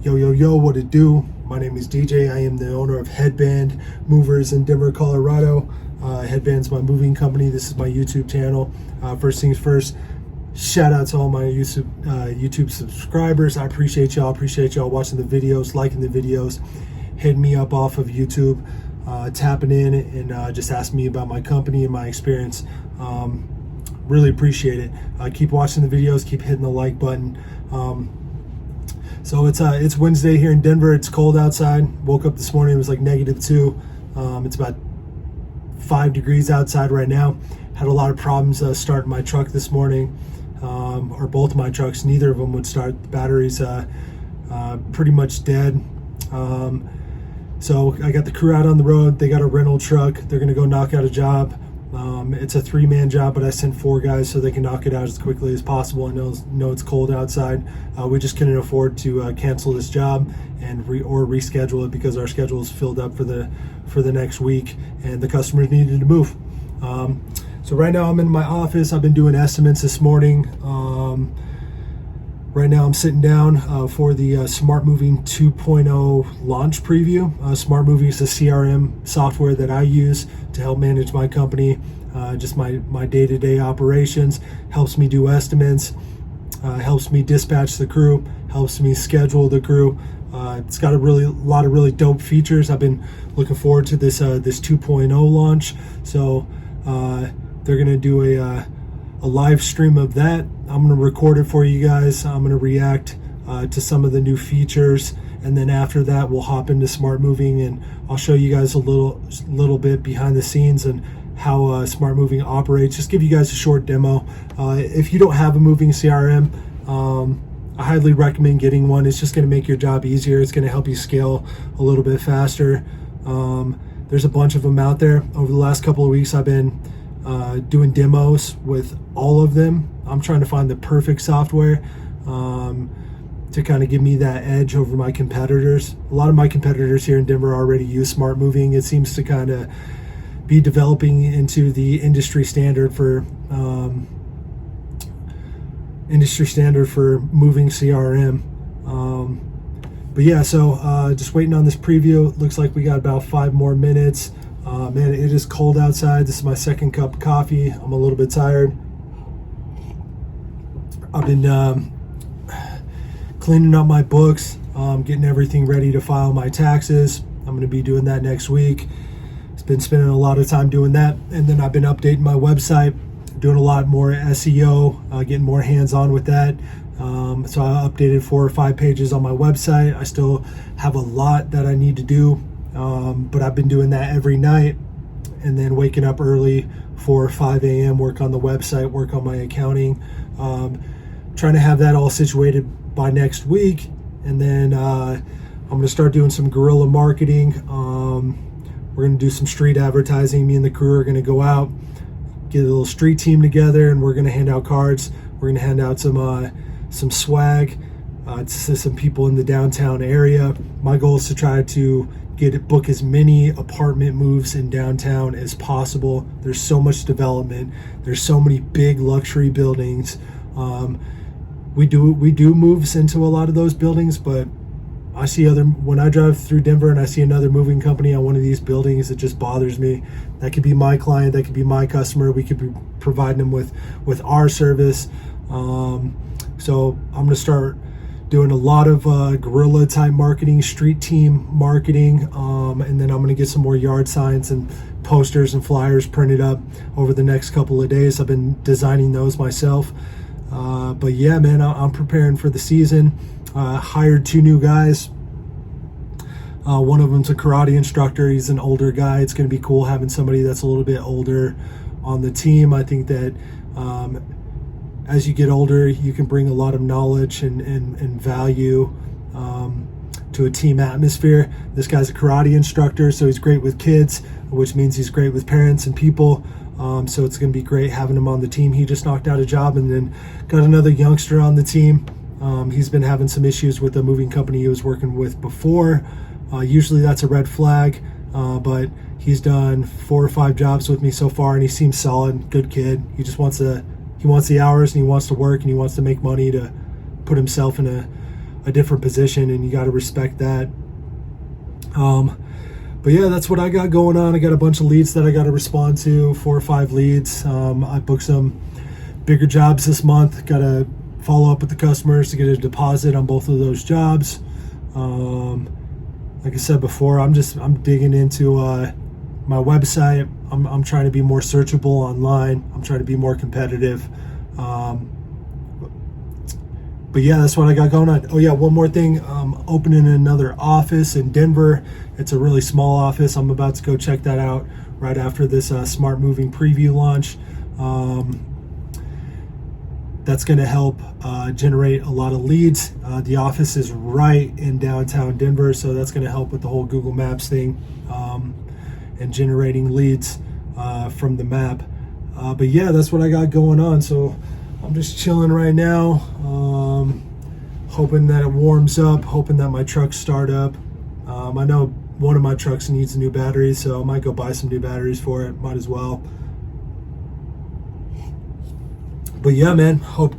Yo, what it do? My name is DJ. I am the owner of Headband Movers in Denver, Colorado. Headband's my moving company. This is my YouTube channel. First things first, shout out to all my YouTube subscribers. I appreciate y'all. Watching the videos, liking the videos, hitting me up off of YouTube, tapping in and just asking me about my company and my experience. Really appreciate it. Keep watching the videos, keep hitting the like button. So it's Wednesday here in Denver. It's cold outside. Woke up this morning, it was like -2. It's about 5 degrees outside right now. Had a lot of problems starting my truck this morning, or both of my trucks. Neither of them would start. The battery's pretty much dead. So I got the crew out on the road. They got a rental truck. They're gonna go knock out a job. It's a 3-man job, but I sent 4 guys so they can knock it out as quickly as possible. I know it's cold outside. We just couldn't afford to cancel this job and reschedule it because our schedule is filled up for the next week, and the customers needed to move. So right now I'm in my office. I've been doing estimates this morning. Right now I'm sitting down for the Smart Moving 2.0 launch preview. Smart Moving is a CRM software that I use to help manage my company, just my day-to-day operations, helps me do estimates, helps me dispatch the crew, helps me schedule the crew. It's got a lot of really dope features. I've been looking forward to this 2.0 launch. So they're gonna do a live stream of that. I'm going to record it for you guys. I'm going to react to some of the new features, and then after that we'll hop into Smart Moving and I'll show you guys a little bit behind the scenes and how Smart Moving operates. Just give you guys a short demo. If you don't have a moving CRM, I highly recommend getting one. It's just going to make your job easier. It's going to help you scale a little bit faster. There's a bunch of them out there. Over the last couple of weeks I've been doing demos with all of them. I'm trying to find the perfect software to kind of give me that edge over my competitors. A lot of my competitors here in Denver already use Smart Moving. It seems to kind of be developing into the industry standard for moving CRM. But yeah, so just waiting on this preview. Looks like we got about 5 more minutes. Man, it is cold outside. This is my second cup of coffee. I'm a little bit tired. I've been cleaning up my books, getting everything ready to file my taxes. I'm going to be doing that next week. Been spending a lot of time doing that, and then I've been updating my website, doing a lot more SEO, getting more hands-on with that. So I updated 4 or 5 pages on my website. I still have a lot that I need to do. But I've been doing that every night, and then waking up early, 4 or 5 a.m., work on the website, work on my accounting, trying to have that all situated by next week. And then I'm going to start doing some guerrilla marketing. We're going to do some street advertising. Me and the crew are going to go out, get a little street team together, and we're going to hand out cards. We're going to hand out some swag to some people in the downtown area. My goal is to try to book as many apartment moves in downtown as possible. There's so much development. There's so many big luxury buildings. We do moves into a lot of those buildings, but I see when I drive through Denver and I see another moving company on one of these buildings, it just bothers me. That could be my client, that could be my customer. We could be providing them with our service. So I'm going to start doing a lot of guerrilla type marketing, street team marketing, and then I'm going to get some more yard signs and posters and flyers printed up over the next couple of days. I've been designing those myself. But yeah, man, I'm preparing for the season. Hired 2 new guys. One of them's a karate instructor. He's an older guy. It's going to be cool having somebody that's a little bit older on the team. I think that as you get older, you can bring a lot of knowledge and value to a team atmosphere. This guy's a karate instructor, so he's great with kids, which means he's great with parents and people. So it's going to be great having him on the team. He just knocked out a job and then got another youngster on the team. He's been having some issues with the moving company he was working with before. Usually that's a red flag, but he's done 4 or 5 jobs with me so far, and he seems solid, good kid. He just wants the hours, and he wants to work, and he wants to make money to put himself in a a different position, and you got to respect that. But yeah, that's what I got going on. I got a bunch of leads that I got to respond to, 4 or 5 leads. I booked some bigger jobs this month. Got to follow up with the customers to get a deposit on both of those jobs. Like I said before, I'm digging into my website. I'm trying to be more searchable online. I'm trying to be more competitive. But yeah, that's what I got going on. Oh yeah, one more thing. Opening another office in Denver. It's a really small office. I'm about to go check that out right after this Smart Moving preview launch. That's going to help generate a lot of leads. The office is right in downtown Denver, so that's going to help with the whole Google Maps thing and generating leads from the map. But yeah, that's what I got going on. So I'm just chilling right now, hoping that it warms up, hoping that my trucks start up. I know one of my trucks needs a new battery, so I might go buy some new batteries for it. Might as well. But yeah, man, hope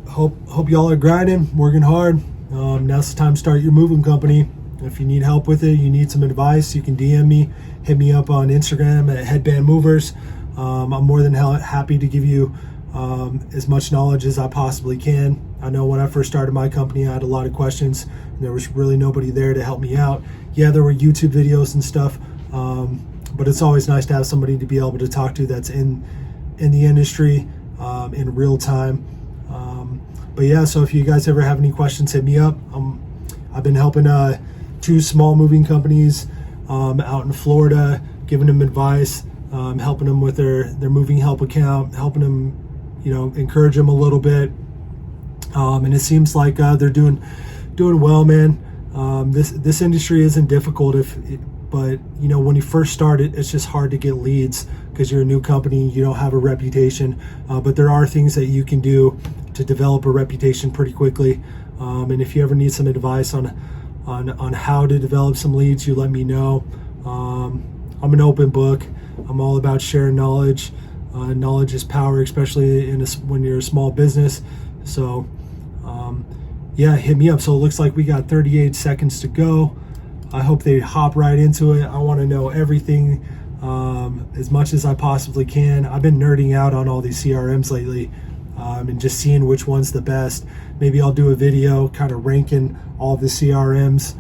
y'all are grinding, working hard. Now's the time to start your moving company. If you need help with it, you need some advice, you can DM me, hit me up on Instagram at Headband Movers. I'm more than happy to give you as much knowledge as I possibly can. I know when I first started my company, I had a lot of questions, and there was really nobody there to help me out. Yeah, there were YouTube videos and stuff, but it's always nice to have somebody to be able to talk to that's in the industry in real time. But yeah, so if you guys ever have any questions, hit me up. I've been helping 2 small moving companies out in Florida, giving them advice, helping them with their moving help account, helping them, encourage them a little bit. And it seems like they're doing well, man. This industry isn't difficult but when you first start it's just hard to get leads because you're a new company, you don't have a reputation. But there are things that you can do to develop a reputation pretty quickly. And if you ever need some advice on how to develop some leads, you let me know. I'm an open book. I'm all about sharing knowledge. Knowledge is power, especially when you're a small business. So yeah, hit me up. So it looks like we got 38 seconds to go. I hope they hop right into it. I want to know everything as much as I possibly can. I've been nerding out on all these CRMs lately and just seeing which one's the best. Maybe I'll do a video kind of ranking all the CRMs.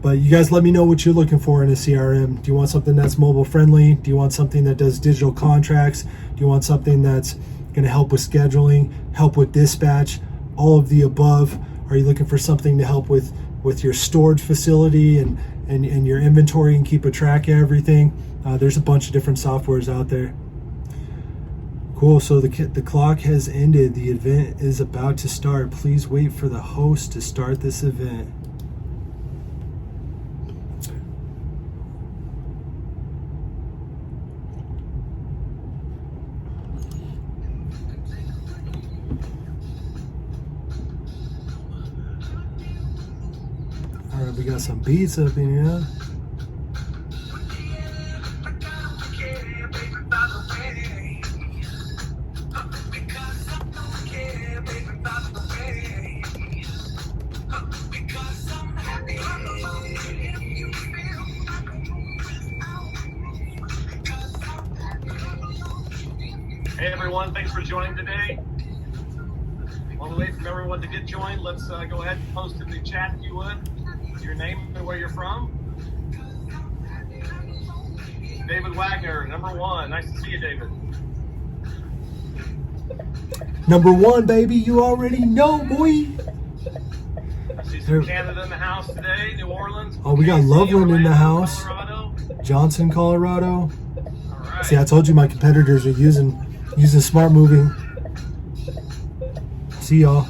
But you guys let me know what you're looking for in a CRM. Do you want something that's mobile friendly? Do you want something that does digital contracts? Do you want something that's going to help with scheduling, help with dispatch, all of the above? Are you looking for something to help with your storage facility and your inventory and keep a track of everything? There's a bunch of different softwares out there. Cool, so the clock has ended. The event is about to start. Please wait for the host to start this event. All right, we got some beats up in here. Hey everyone, thanks for joining today. While we wait for everyone to get joined, let's go ahead and post in the chat if you would, your name and where you're from. David Wagner, number 1. Nice to see you, David. Number 1, baby. You already know, boy. I see some Canada in the house today, New Orleans. Oh, we got Loveland in the house. Colorado. Johnson, Colorado. All right. See, I told you my competitors are using Smart Moving. See y'all.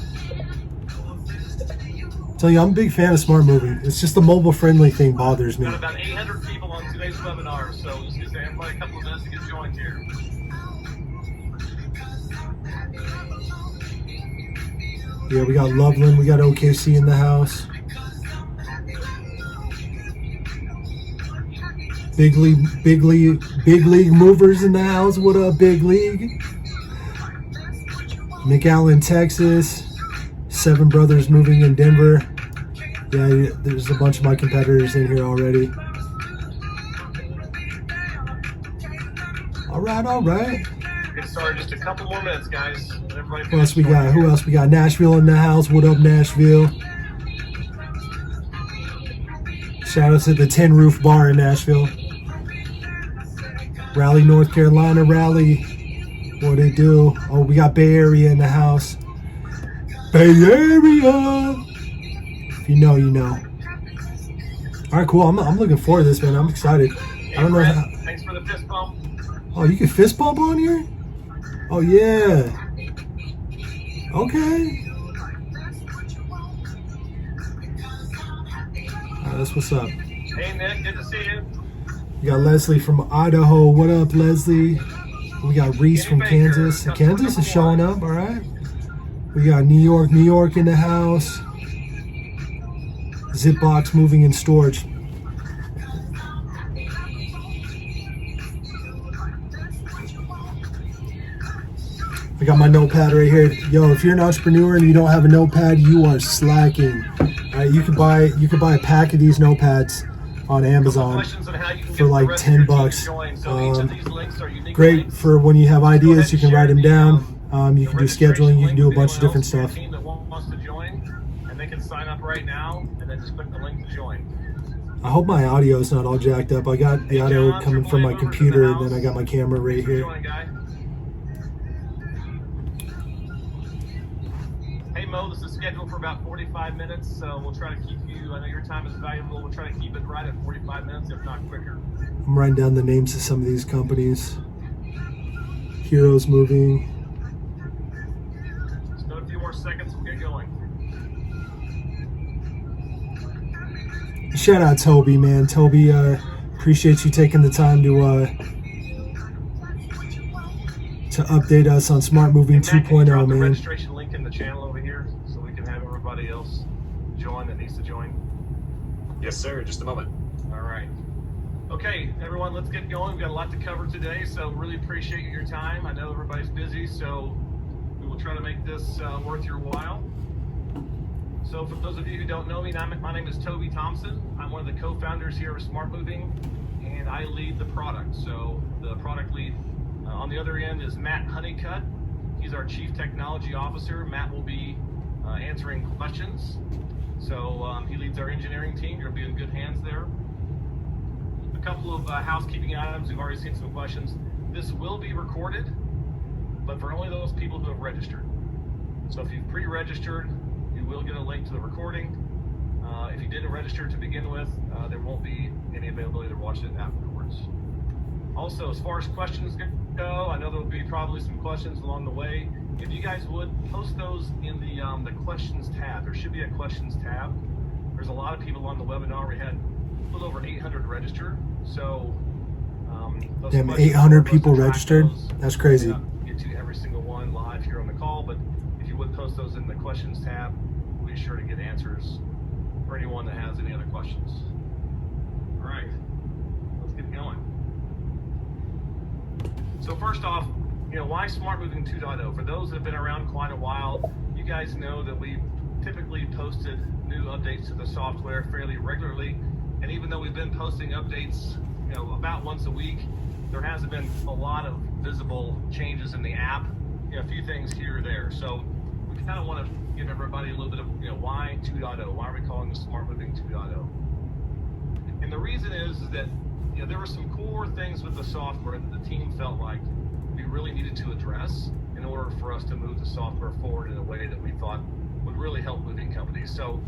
Tell you, I'm a big fan of Smart Moving. It's just the mobile friendly thing bothers me. Got about 800 people on today's webinar, so just give everybody a couple of minutes to get joined here. Yeah, we got Loveland, we got OKC in the house. Big league movers in the house. What up, big league? McAllen, Texas. 7 brothers moving in Denver. Yeah, there's a bunch of my competitors in here already. All right. Get started just a couple more minutes, guys. Who else we got? Who else we got? Nashville in the house. What up, Nashville? Shout out to the Tin Roof Bar in Nashville. Raleigh, North Carolina. Raleigh. What it do? Oh, we got Bay Area in the house. Bay Area. If you know, you know. All right, cool. I'm looking forward to this, man. I'm excited. I don't know how. Thanks for the fist bump. Oh, you can fist bump on here? Oh, yeah. Okay. That's what's up. Hey, Nick. Good to see you. We got Leslie from Idaho. What up, Leslie? We got Reese from Kansas. Kansas is showing up, all right. We got New York in the house. Zipbox moving and storage. I got my notepad right here. Yo, if you're an entrepreneur and you don't have a notepad, you are slacking. All right, you could buy a pack of these notepads on Amazon for like $10. Great for when you have ideas, you can write them down. You can do scheduling, you can do a bunch of different stuff. And they can sign up right now and then just click the link to join. I hope my audio is not all jacked up. I got the audio coming from my computer, and then I got my camera right here. Hey Mo, this is scheduled for about 45 minutes, so we'll try to keep you, I know your time is valuable, we'll try to keep it right at 45 minutes, if not quicker. I'm writing down the names of some of these companies. Heroes Moving. Just a few more seconds, we'll get going. Shout out Toby, man. Toby, appreciate you taking the time to update us on Smart Moving 2.0, man. Registration link in the channel over here, so we can have everybody else join that needs to join. Yes, sir. Just a moment. All right. Okay, everyone, let's get going. We've got a lot to cover today, so really appreciate your time. I know everybody's busy, so we will try to make this worth your while. So for those of you who don't know me, my name is Toby Thompson. I'm one of the co-founders here of Smart Moving, and I lead the product. So the product lead on the other end is Matt Honeycutt. He's our Chief Technology Officer. Matt will be answering questions. So he leads our engineering team. You'll be in good hands there. A couple of housekeeping items. We've already seen some questions. This will be recorded, but for only those people who have registered. So if you've pre-registered, you will get a link to the recording. If you didn't register to begin with, there won't be any availability to watch it afterwards. Also, as far as questions go, I know there will be probably some questions along the way. If you guys would, post those in the questions tab. There should be a questions tab. There's a lot of people on the webinar. We had a little over 800 registered. So, damn, 800 people registered? That's crazy. Get to every single one live here on the call, but if you would post those in the questions tab, we'll be sure to get answers for anyone that has any other questions. All right, let's get going. So first off, why Smart Moving 2.0? For those that have been around quite a while, you guys know that we've typically posted new updates to the software fairly regularly. And even though we've been posting updates, about once a week, there hasn't been a lot of visible changes in the app. A few things here or there. So we kind of want to give everybody a little bit of, why 2.0? Why are we calling this Smart Moving 2.0? And the reason is that, there were some core things with the software that the team felt like we really needed to address in order for us to move the software forward in a way that we thought would really help moving companies. So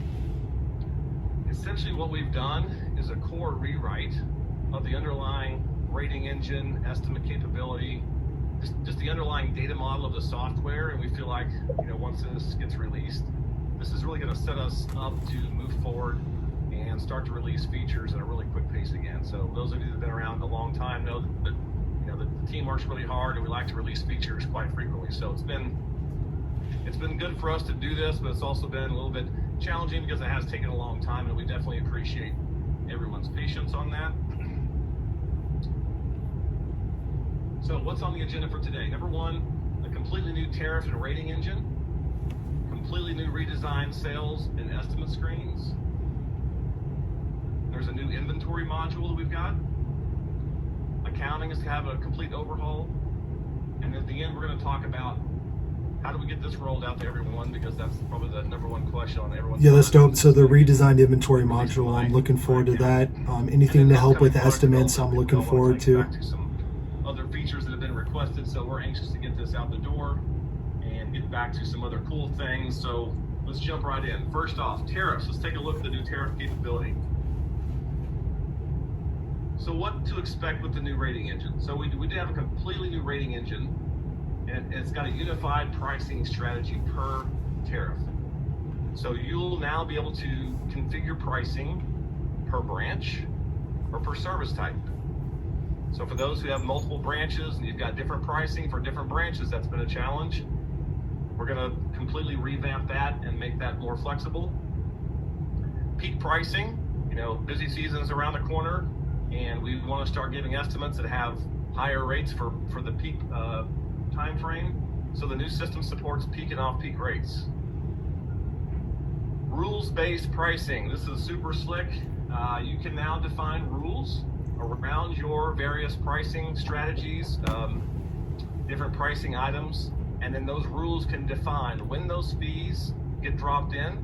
essentially what we've done is a core rewrite of the underlying rating engine, estimate capability, just the underlying data model of the software. And we feel like, once this gets released, this is really going to set us up to move forward and start to release features at a really quick pace again. So those of you that have been around a long time know that the team works really hard, and we like to release features quite frequently. So it's been good for us to do this, but it's also been a little bit challenging because it has taken a long time, and we definitely appreciate everyone's patience on that. So what's on the agenda for today? Number one, a completely new tariff and rating engine, completely new redesigned sales and estimate screens. There's a new inventory module that we've got. Accounting is to have a complete overhaul. And at the end, we're going to talk about how do we get this rolled out to everyone, because that's probably the number one question on everyone's Yeah, that's mind. dope. So the redesigned inventory module, I'm looking forward to that. Anything to help with estimates, I'm looking forward to. Back to some other features that have been requested, so we're anxious to get this out the door and get back to some other cool things. So let's jump right in. First off, tariffs. Let's take a look at the new tariff capability. So what to expect with the new rating engine? So we did have a completely new rating engine, and it's got a unified pricing strategy per tariff. So you'll now be able to configure pricing per branch or per service type. So for those who have multiple branches and you've got different pricing for different branches, that's been a challenge. We're going to completely revamp that and make that more flexible. Peak pricing, busy season's around the corner, and we want to start giving estimates that have higher rates for the peak time frame. So the new system supports peak and off-peak rates. Rules-based pricing. This is super slick. You can now define rules around your various pricing strategies, different pricing items, and then those rules can define when those fees get dropped in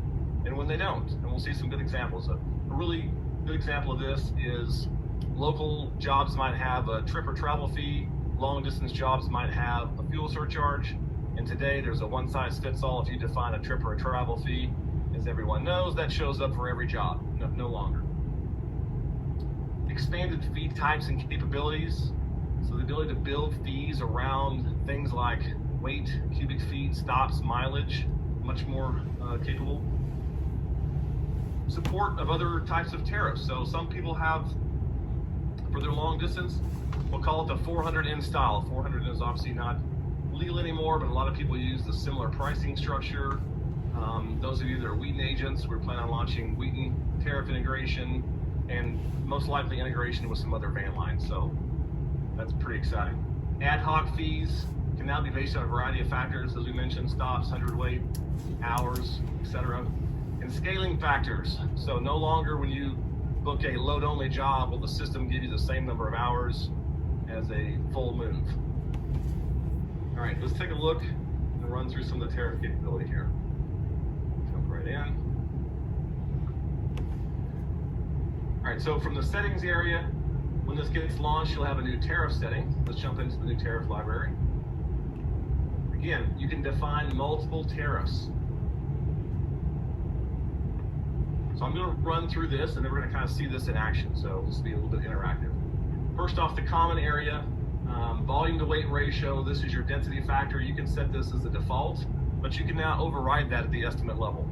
and when they don't. And we'll see some good examples. A really good example of this is local jobs might have a trip or travel fee, long distance jobs might have a fuel surcharge, and today there's a one-size-fits-all if you define a trip or a travel fee. As everyone knows, that shows up for every job, no longer. Expanded fee types and capabilities. So the ability to build fees around things like weight, cubic feet, stops, mileage, much more capable. Support of other types of tariffs. So some people have, for their long distance, we'll call it the 400 in style. 400 is obviously not legal anymore, but a lot of people use the similar pricing structure. Those of you that are Wheaton agents, we're planning on launching Wheaton tariff integration and most likely integration with some other van lines. So that's pretty exciting. Ad hoc fees can now be based on a variety of factors, as we mentioned, stops, hundredweight, hours, etc. And scaling factors. So no longer when you book a load-only job will the system give you the same number of hours as a full move. All right, let's take a look and run through some of the tariff capability here. Jump right in. All right, so from the settings area, when this gets launched, you'll have a new tariff setting. Let's jump into the new tariff library. Again, you can define multiple tariffs. So I'm going to run through this, and then we're going to kind of see this in action. So this will be a little bit interactive. First off, the common area, volume to weight ratio. This is your density factor. You can set this as a default, but you can now override that at the estimate level.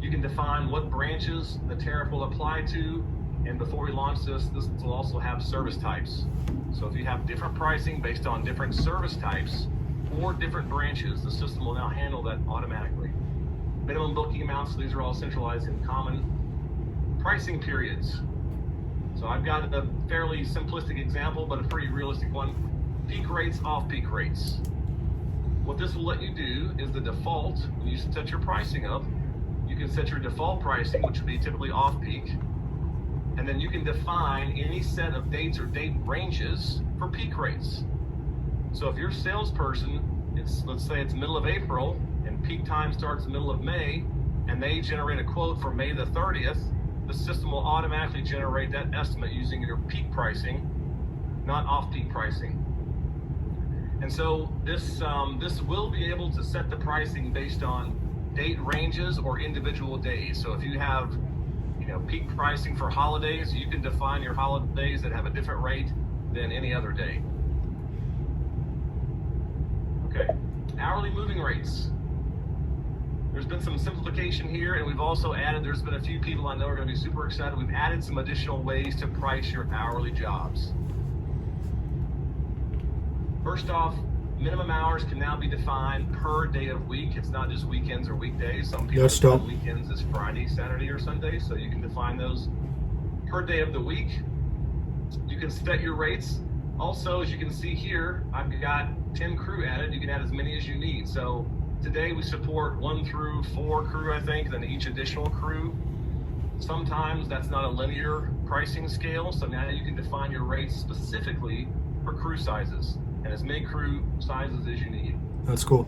You can define what branches the tariff will apply to, and before we launch this will also have service types. So if you have different pricing based on different service types or different branches, the system will now handle that automatically. Minimum booking amounts, so these are all centralized in common. Pricing periods. So I've got a fairly simplistic example, but a pretty realistic one. Peak rates, off-peak rates. What this will let you do is the default, when you set your pricing up, you can set your default pricing, which would be typically off-peak, and then you can define any set of dates or date ranges for peak rates. So if you're a salesperson, let's say it's middle of April, and peak time starts the middle of May, and they generate a quote for May the 30th, the system will automatically generate that estimate using your peak pricing, not off-peak pricing. And so this will be able to set the pricing based on date ranges or individual days. So if you have peak pricing for holidays, you can define your holidays that have a different rate than any other day. Okay, hourly moving rates. There's been some simplification here, and we've also added, there's been a few people I know are going to be super excited. We've added some additional ways to price your hourly jobs. First off, minimum hours can now be defined per day of week. It's not just weekends or weekdays. Some people define weekends as Friday, Saturday, or Sunday, so you can define those per day of the week. You can set your rates. Also, as you can see here, I've got 10 crew added. You can add as many as you need. So Today we support 1 through 4 crew, I think, then each additional crew. Sometimes that's not a linear pricing scale, so now you can define your rates specifically for crew sizes and as many crew sizes as you need. That's cool.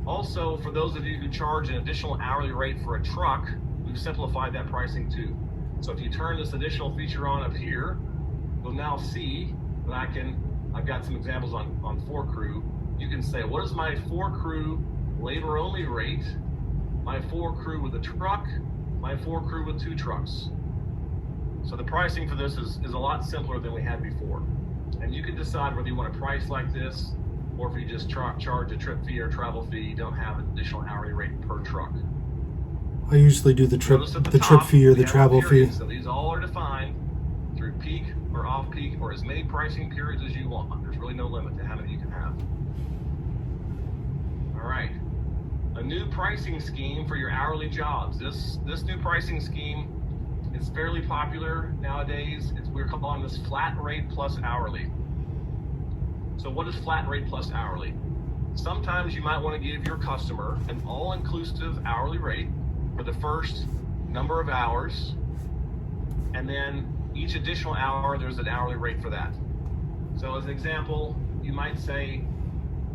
Also, for those of you who charge an additional hourly rate for a truck, we've simplified that pricing too. So if you turn this additional feature on up here, you'll now see that I've got some examples on 4 crew. You can say, what is my 4 crew labor only rate, my 4 crew with a truck, my 4 crew with 2 trucks. So the pricing for this is a lot simpler than we had before. And you can decide whether you want to price like this, or if you just charge a trip fee or travel fee, you don't have an additional hourly rate per truck. I usually do the trip fee or the travel fee. So these all are defined through peak or off peak or as many pricing periods as you want. There's really no limit to how many you can have. All right. A new pricing scheme for your hourly jobs. This new pricing scheme is fairly popular nowadays. We're calling this flat rate plus hourly. So what is flat rate plus hourly? Sometimes you might want to give your customer an all-inclusive hourly rate for the first number of hours, and then each additional hour there's an hourly rate for that. So as an example, you might say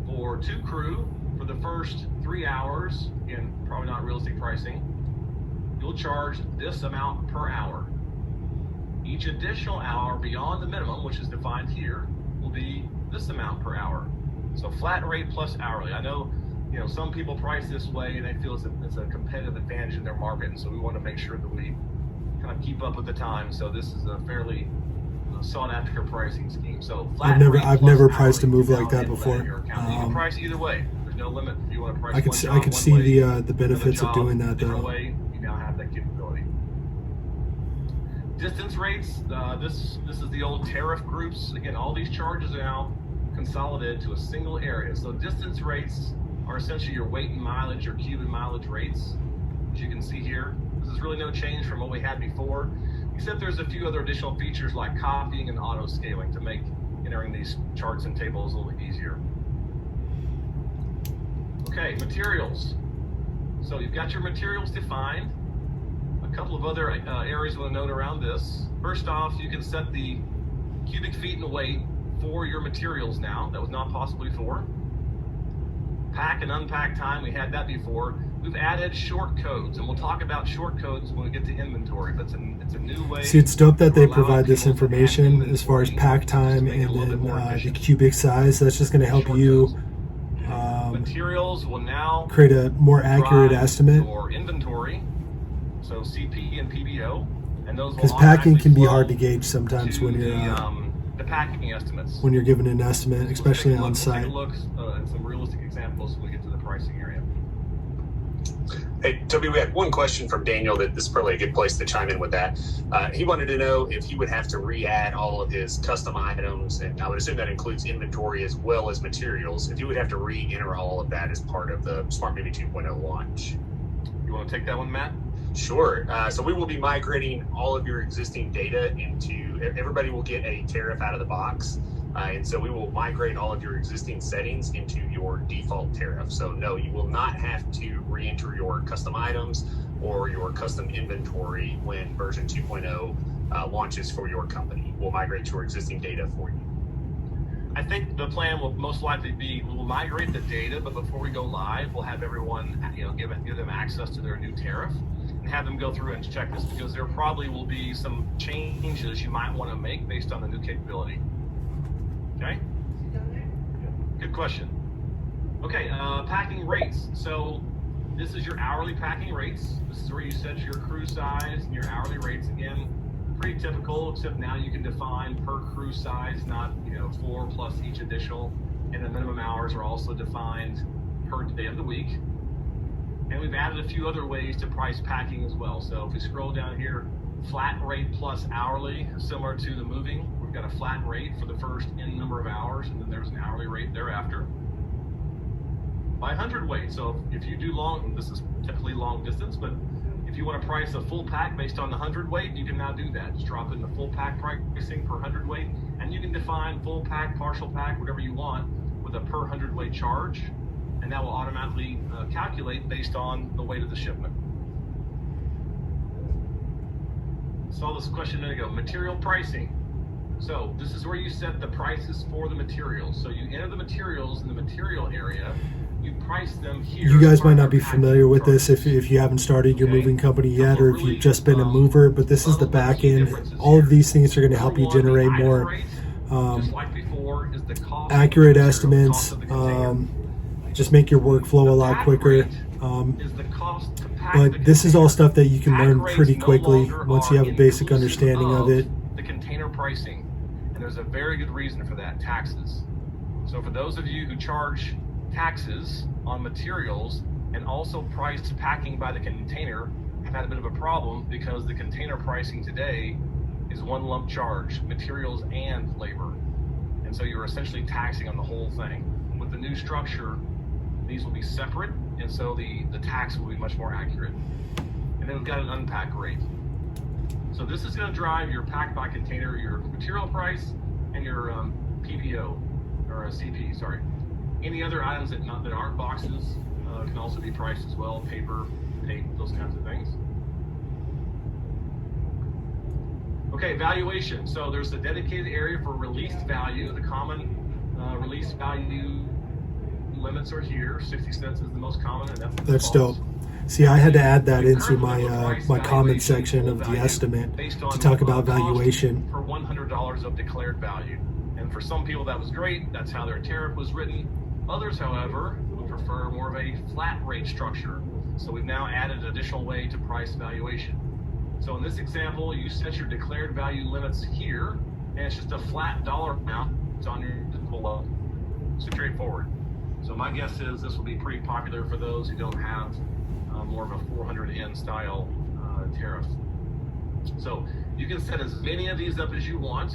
for 2 crew, for the first 3 hours, again, probably not realistic pricing, you'll charge this amount per hour. Each additional hour beyond the minimum, which is defined here, will be this amount per hour. So flat rate plus hourly. I know, some people price this way and they feel it's a competitive advantage in their market, and so we want to make sure that we kind of keep up with the times. So this is a fairly sought after pricing scheme. So flat I've never priced a move like that before. You can price either way. There's no limit if you want to price. I could see the benefits of doing that though. Way, you now have that capability. Distance rates. This is the old tariff groups. Again, all these charges are now consolidated to a single area. So distance rates are essentially your weight and mileage, your cubic mileage rates, as you can see here. This is really no change from what we had before, except there's a few other additional features like copying and auto scaling to make entering these charts and tables a little bit easier. Okay, materials. So you've got your materials defined. A couple of other areas you want to note around this. First off, you can set the cubic feet and weight for your materials now. That was not possible before. Pack and unpack time, we had that before. We've added short codes, and we'll talk about short codes when we get to inventory, but it's a new way. See, it's dope that they provide this information as far as pack time and then the cubic size. That's just going to help you materials will now create a more accurate estimate. For inventory, so CP and PBO, and those because packing can be hard to gauge sometimes when you're the packing estimates. When you're given an estimate, especially on site. We'll take a look at some realistic examples when we get to the pricing area. Hey, Toby, we had one question from Daniel that this is probably a good place to chime in with that. He wanted to know if he would have to re-add all of his custom items, and I would assume that includes inventory as well as materials, if you would have to re-enter all of that as part of the Smart Maybe 2.0 launch. You want to take that one, Matt? Sure. So we will be migrating all of your existing data into, everybody will get a tariff out of the box. And so we will migrate all of your existing settings into your default tariff. So no, you will not have to re-enter your custom items or your custom inventory when version 2.0 launches for your company. We'll migrate your existing data for you. I think the plan will most likely be we'll migrate the data, but before we go live, we'll have everyone, give them access to their new tariff and have them go through and check this, because there probably will be some changes you might want to make based on the new capability. Okay? Good question. Okay, packing rates. So this is your hourly packing rates. This is where you set your crew size and your hourly rates. Again, pretty typical, except now you can define per crew size, not 4 plus each additional, and the minimum hours are also defined per day of the week. And we've added a few other ways to price packing as well. So if we scroll down here, flat rate plus hourly, similar to the moving. We've got a flat rate for the first N number of hours, and then there's an hourly rate thereafter. By hundredweight, so if you do long, this is typically long distance, but if you want to price a full pack based on the hundredweight, you can now do that. Just drop in the full pack pricing per hundredweight, and you can define full pack, partial pack, whatever you want, with a per hundredweight charge. and that will automatically calculate based on the weight of the shipment. Saw this question a minute ago, material pricing. So this is where you set the prices for the materials. So you enter the materials in the material area, you price them here. You guys might not be familiar with this if you haven't started your moving company yet, or if you've just been a mover, but this is the back end. All of these things are going to help you generate more accurate estimates, just make your workflow a lot quicker. But this is all stuff that you can learn pretty quickly once you have a basic understanding of it. The container pricing, and there's a very good reason for that, taxes. So for those of you who charge taxes on materials and also price packing by the container, have had a bit of a problem because the container pricing today is one lump charge, materials and labor. And so you're essentially taxing on the whole thing. With the new structure, these will be separate, and so the tax will be much more accurate. And then we've got an unpack rate. So this is going to drive your pack by container, your material price, and your PPO, or CP, sorry. Any other items that aren't boxes can also be priced as well, paper, tape, those kinds of things. Okay, valuation. So there's a dedicated area for released value. The common released value limits are here. 60 cents is the most common, and that's dope. See, I had to add that into my my comment section of the estimate to talk about valuation. For $100 of declared value. And for some people that was great, that's how their tariff was written. Others, however, would prefer more of a flat rate structure. So we've now added an additional way to price valuation. So in this example, you set your declared value limits here, and it's just a flat dollar amount. It's on your below. Straightforward. So my guess is this will be pretty popular for those who don't have more of a 400N style tariff. So you can set as many of these up as you want,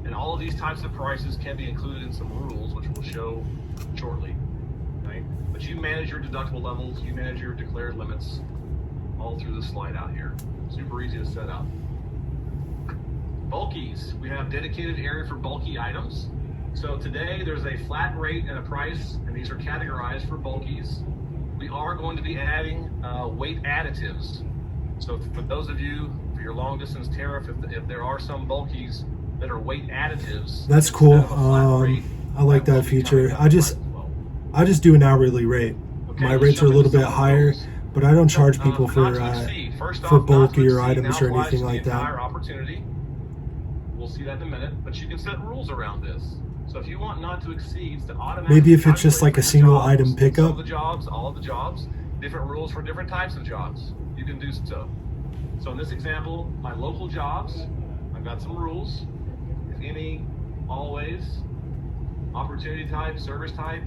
and all of these types of prices can be included in some rules, which we'll show shortly. Okay? But you manage your deductible levels, you manage your declared limits all through the slide out here. Super easy to set up. Bulkies. We have dedicated area for bulky items. So today there's a flat rate and a price, and these are categorized for bulkies. We are going to be adding weight additives. So for those of you, for your long distance tariff, if there are some bulkies that are weight additives. That's cool. I like that feature. I just do an hourly rate. Okay, my rates are a little bit higher, but I don't charge people for bulkier items or anything like that. Opportunity. We'll see that in a minute, but you can set rules around this. So if you want not to exceed, to automatically maybe if it's just like a single item pickup. All of the jobs, different rules for different types of jobs. You can do so. So in this example, my local jobs, I've got some rules. If any, always, opportunity type, service type,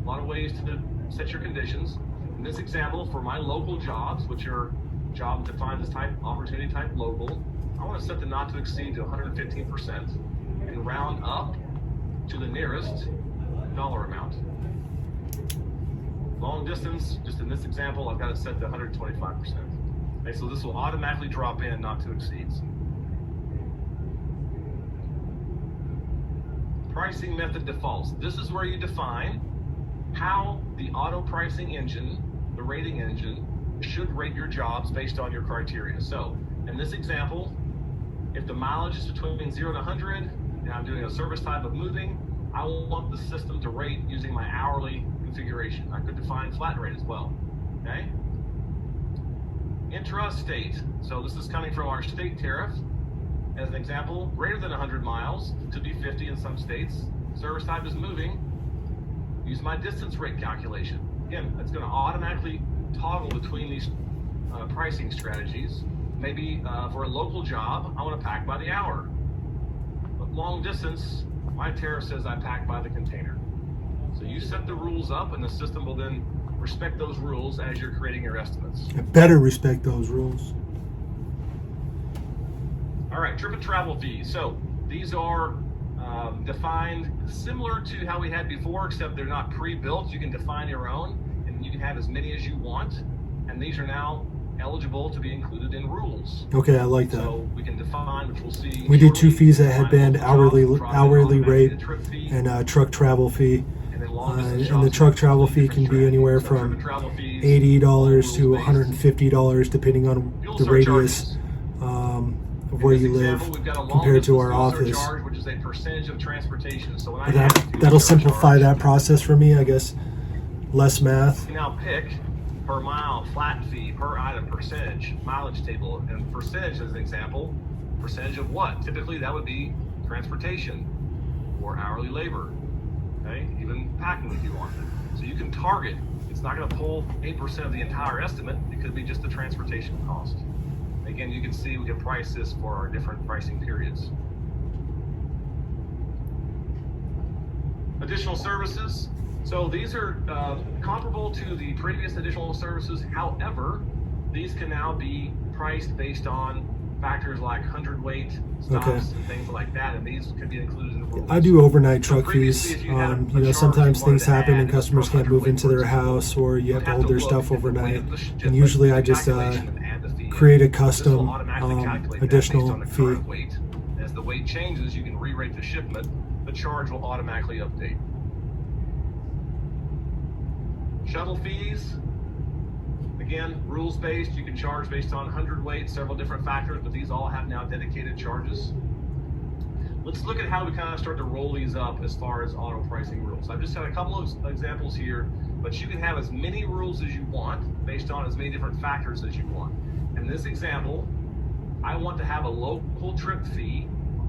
a lot of ways to set your conditions. In this example, for my local jobs, which are jobs defined as type, opportunity type local, I want to set the not to exceed to 115% and round up to the nearest dollar amount. Long distance, just in this example, I've got it set to 125%. Okay, so this will automatically drop in not to exceeds. Pricing method defaults. This is where you define how the auto pricing engine, the rating engine, should rate your jobs based on your criteria. So in this example, if the mileage is between 0 and 100, and I'm doing a service type of moving, I will want the system to rate using my hourly configuration. I could define flat rate as well, okay? Intrastate, so this is coming from our state tariff. As an example, greater than 100 miles, to be 50 in some states. Service type is moving. Use my distance rate calculation. Again, it's gonna automatically toggle between these pricing strategies. Maybe for a local job, I want to pack by the hour. But long distance, my tariff says I pack by the container. So you set the rules up, and the system will then respect those rules as you're creating your estimates. It better respect those rules. All right, trip and travel fees. So these are defined similar to how we had before, except they're not pre-built. You can define your own, and you can have as many as you want. And these are now eligible to be included in rules. Okay, I like that. So we can define, which we'll see. We do two fees at headband, hourly rate, and truck travel fee. And then long distance and the jobs truck have travel fee different can be anywhere strategies. So from truck travel fees, $80 to rules-based. $150, depending on Fuel the radius surcharges. of where In this you live example, we've got a long compared to distance our fuel office. surcharge, which is a percentage of transportation. So when I But add the fuel that'll simplify surcharge, that process for me, I guess. Less math. you now pick per mile, flat fee, per item, percentage, mileage table. And percentage, as an example, percentage of what? Typically, that would be transportation or hourly labor, okay? Even packing if you want. So you can target. It's not going to pull 8% of the entire estimate. It could be just the transportation cost. Again, you can see we can price this for our different pricing periods. Additional services. So these are comparable to the previous additional services. However, these can now be priced based on factors like hundredweight stops and things like that, and these can be included in the rules. I do overnight truck previously, fees. if you had a You know, charge sometimes you wanted things to happen add and customers for can't move 100 into their weight, for example, house, or you have to hold their stuff overnight. And usually I just create a custom additional fee. Weight. As the weight changes, you can re-rate the shipment. The charge will automatically update. Shuttle fees. Again, rules-based. You can charge based on hundredweight, several different factors, but these all have now dedicated charges. Let's look at how we kind of start to roll these up as far as auto pricing rules. I've just had a couple of examples here, but you can have as many rules as you want based on as many different factors as you want. In this example, I want to have a local trip fee,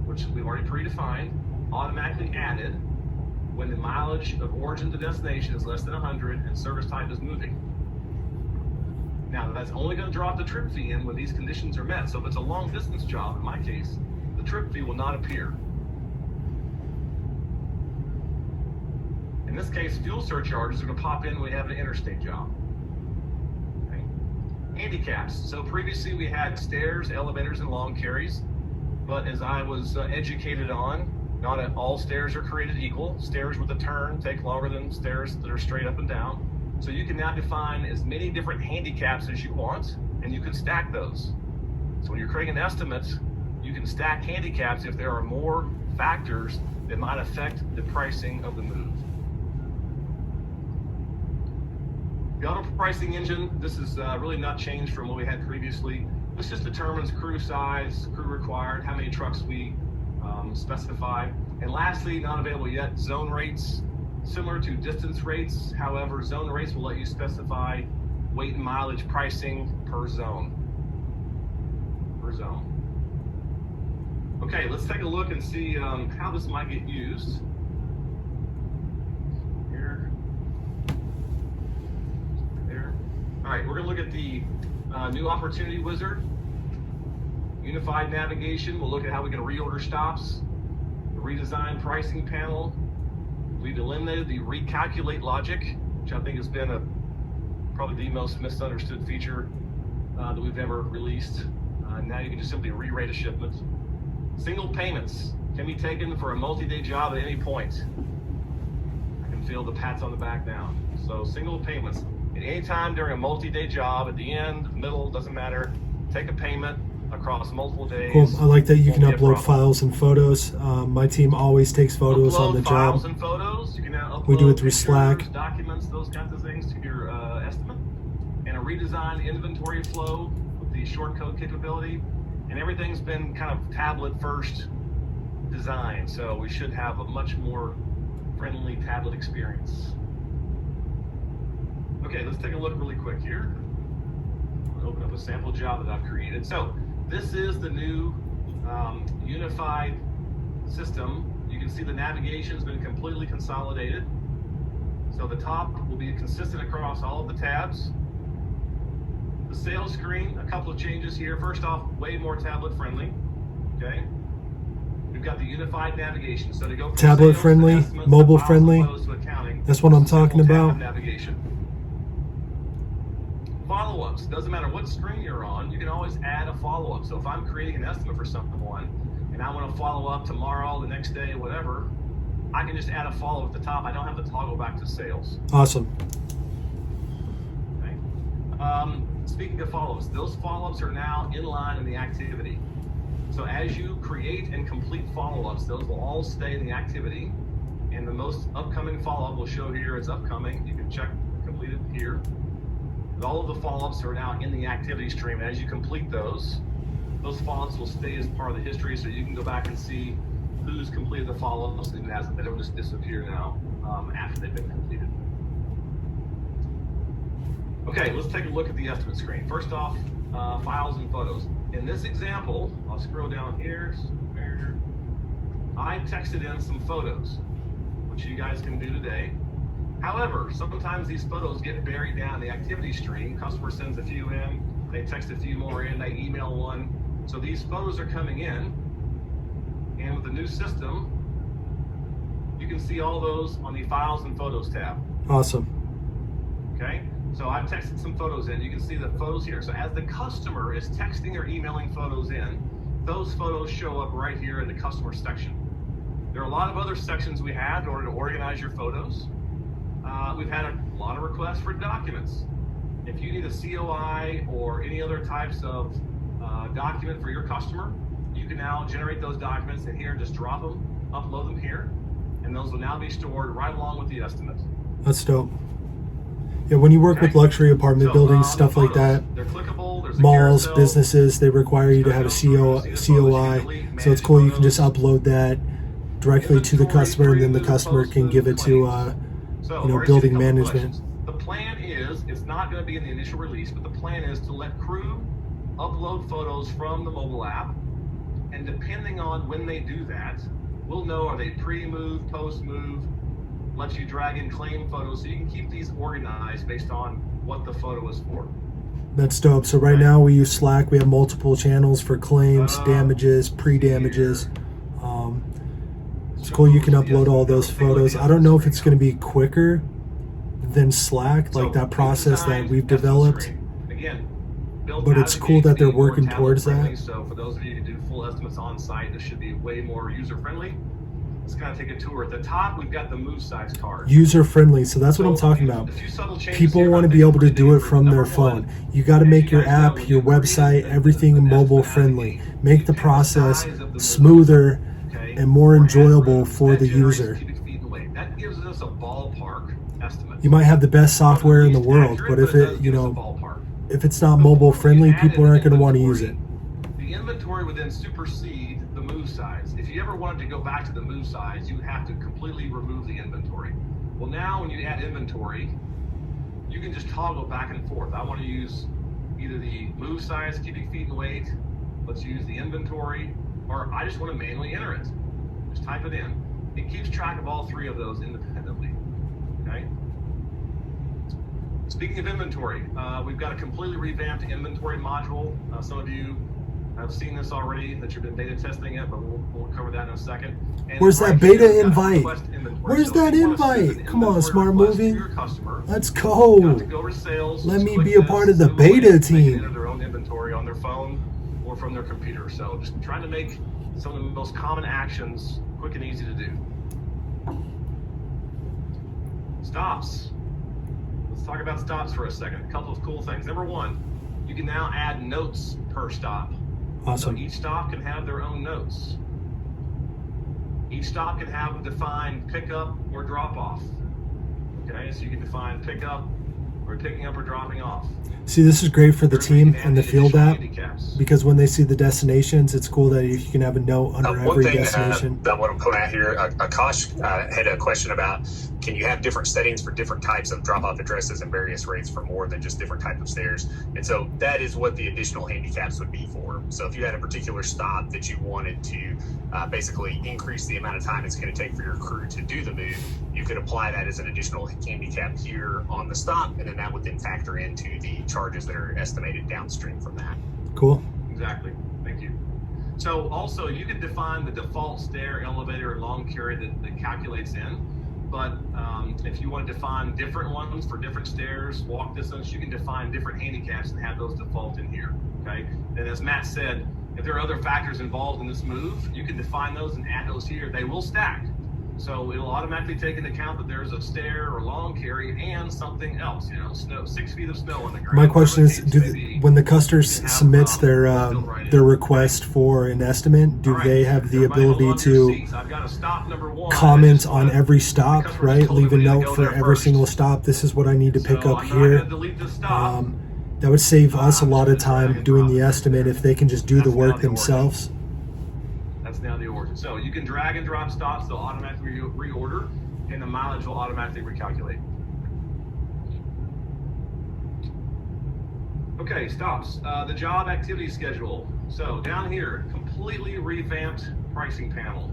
which we've already predefined, automatically added when the mileage of origin to destination is less than 100 and service type is moving. Now, that's only going to drop the trip fee in when these conditions are met. So if it's a long distance job, in my case, the trip fee will not appear. In this case, fuel surcharges are going to pop in when we have an interstate job. Okay. Handicaps. So previously we had stairs, elevators, and long carries. But as I was educated on, not all stairs are created equal. Stairs with a turn take longer than stairs that are straight up and down. So you can now define as many different handicaps as you want, and you can stack those. So when you're creating an estimate, you can stack handicaps if there are more factors that might affect the pricing of the move. The auto pricing engine, this is really not changed from what we had previously. This just determines crew size, crew required, how many trucks we specify. And lastly, not available yet, zone rates. Similar to distance rates, however, zone rates will let you specify weight and mileage pricing per zone. Okay, let's take a look and see how this might get used. Here, there. All right, we're gonna look at the new opportunity wizard. Unified navigation, we'll look at how we can reorder stops. The redesigned pricing panel. We've eliminated the recalculate logic, which I think has been probably the most misunderstood feature that we've ever released. Now you can just simply re-rate a shipment. Single payments can be taken for a multi-day job at any point. I can feel the pats on the back now. So single payments at any time during a multi-day job, at the end, middle, doesn't matter. Take a payment across multiple days. Cool. I like that you can upload files and photos. My team always takes photos on the job. Files and photos. You can now upload we do it through pictures, Slack. Documents, those kinds of things to your estimate. And a redesigned inventory flow with the short code capability. And everything's been kind of tablet first design. So we should have a much more friendly tablet experience. Okay, let's take a look really quick here. I'll open up a sample job that I've created. So this is the new unified system. You can see the navigation has been completely consolidated. So the top will be consistent across all of the tabs. The sales screen, a couple of changes here. First off, way more tablet friendly. Okay. We've got the unified navigation. So to go from tablet sales friendly, to estimates, mobile to friendly. to accounting, That's what I'm talking about. Navigation. Follow-ups. Doesn't matter what screen you're on, you can always add a follow-up. So if I'm creating an estimate for someone and I want to follow up tomorrow, the next day, whatever, I can just add a follow at the top. I don't have to toggle back to sales. Awesome. Okay. Speaking of follow-ups, those follow-ups are now in line in the activity. So as you create and complete follow-ups, those will all stay in the activity. And the most upcoming follow-up will show here it's upcoming. You can check completed here. But all of the follow-ups are now in the activity stream. As you complete those follow-ups will stay as part of the history, so you can go back and see who's completed the follow-ups, and they don't just disappear now after they've been completed. Okay, let's take a look at the estimate screen. First off, files and photos. In this example, I'll scroll down here. I texted in some photos, which you guys can do today. However, sometimes these photos get buried down the activity stream. Customer sends a few in, they text a few more in, they email one. So these photos are coming in, and with the new system, you can see all those on the Files and Photos tab. Awesome. Okay, so I've texted some photos in. You can see the photos here. So as the customer is texting or emailing photos in, those photos show up right here in the customer section. There are a lot of other sections we have in order to organize your photos. We've had a lot of requests for documents. If you need a COI or any other types of document for your customer, you can now generate those documents in here, just drop them, upload them here, and those will now be stored right along with the estimate. That's dope. Yeah, when you work with luxury apartment buildings, stuff like that, they're clickable, there's a malls, carousel, businesses, they require you to have a COI. So it's cool. You can just upload that directly to the customer, and then the customer can give it to building management. The plan is, it's not going to be in the initial release, but the plan is to let crew upload photos from the mobile app, and depending on when they do that, we'll know, are they pre-move, post-move, let you drag in claim photos, so you can keep these organized based on what the photo is for. That's dope. So right now we use Slack. We have multiple channels for claims, damages, pre-damages. It's cool. You can upload all those photos. I don't know if it's going to be quicker than Slack, like that process that we've developed. Again, but it's cool that they're working towards that. So for those of you who do full estimates on site, this should be way more user-friendly. Let's kind of take a tour. At the top, we've got the move size card. User-friendly. So that's what I'm talking about. People want to be able to do it from their phone. You got to make your app, your website, everything mobile-friendly. Make the process smoother and more enjoyable for the user. That gives us a ballpark estimate. You might have the best software in the world, but if it, if it's not mobile friendly, people aren't going to want to use it. The inventory would then supersede the move size. If you ever wanted to go back to the move size, you would have to completely remove the inventory. Well, now when you add inventory, you can just toggle back and forth. I want to use either the move size, cubic feet and weight. Let's use the inventory, or I just want to manually enter it. Just type it in. It keeps track of all three of those independently. Okay. Speaking of inventory, we've got a completely revamped inventory module. Some of you have seen this already, that you've been beta testing it, but we'll cover that in a second. And where's that beta invite? Where's So that if you want to send invite? an Come on, inventory Smart request to Moving. your customer, Let's you have to go. go to sales. Let me click be a this, part of the move away, beta they can team. enter their own inventory on their phone or from their computer. So just trying to make some of the most common actions quick and easy to do. Stops. Let's talk about stops for a second. A couple of cool things. Number one, you can now add notes per stop. Awesome. So each stop can have their own notes. Each stop can have a defined pickup or drop off. Okay, so you can define pickup or picking up or dropping off. See, this is great for the team and the field app, Handicaps. because when they see the destinations, it's cool that you can have a note under One every thing destination. that I want to point out here, Akash had a question about, can you have different settings for different types of drop-off addresses and various rates for more than just different types of stairs? And so that is what the additional handicaps would be for. So if you had a particular stop that you wanted to basically increase the amount of time it's going to take for your crew to do the move, you could apply that as an additional handicap here on the stop, and then that would then factor into the charges that are estimated downstream from that. Cool. Exactly. Thank you. So also, you can define the default stair, elevator, and long carry that calculates in. But if you want to define different ones for different stairs, walk distance, you can define different handicaps and have those default in here. Okay. And as Matt said, if there are other factors involved in this move, you can define those and add those here. They will stack. So it'll automatically take into account that there's a stair or long carry and something else, snow, 6 feet of snow on the ground. My question is, when the customer submits their their request for an estimate, do they have the ability to comment on every stop, right? Leave a note for every single stop. This is what I need to pick up here. That would save us a lot of time doing the estimate if they can just do the work themselves. That's now the origin. So you can drag and drop stops, they'll automatically reorder, and the mileage will automatically recalculate. Okay, stops. The job activity schedule. So down here, completely revamped pricing panel.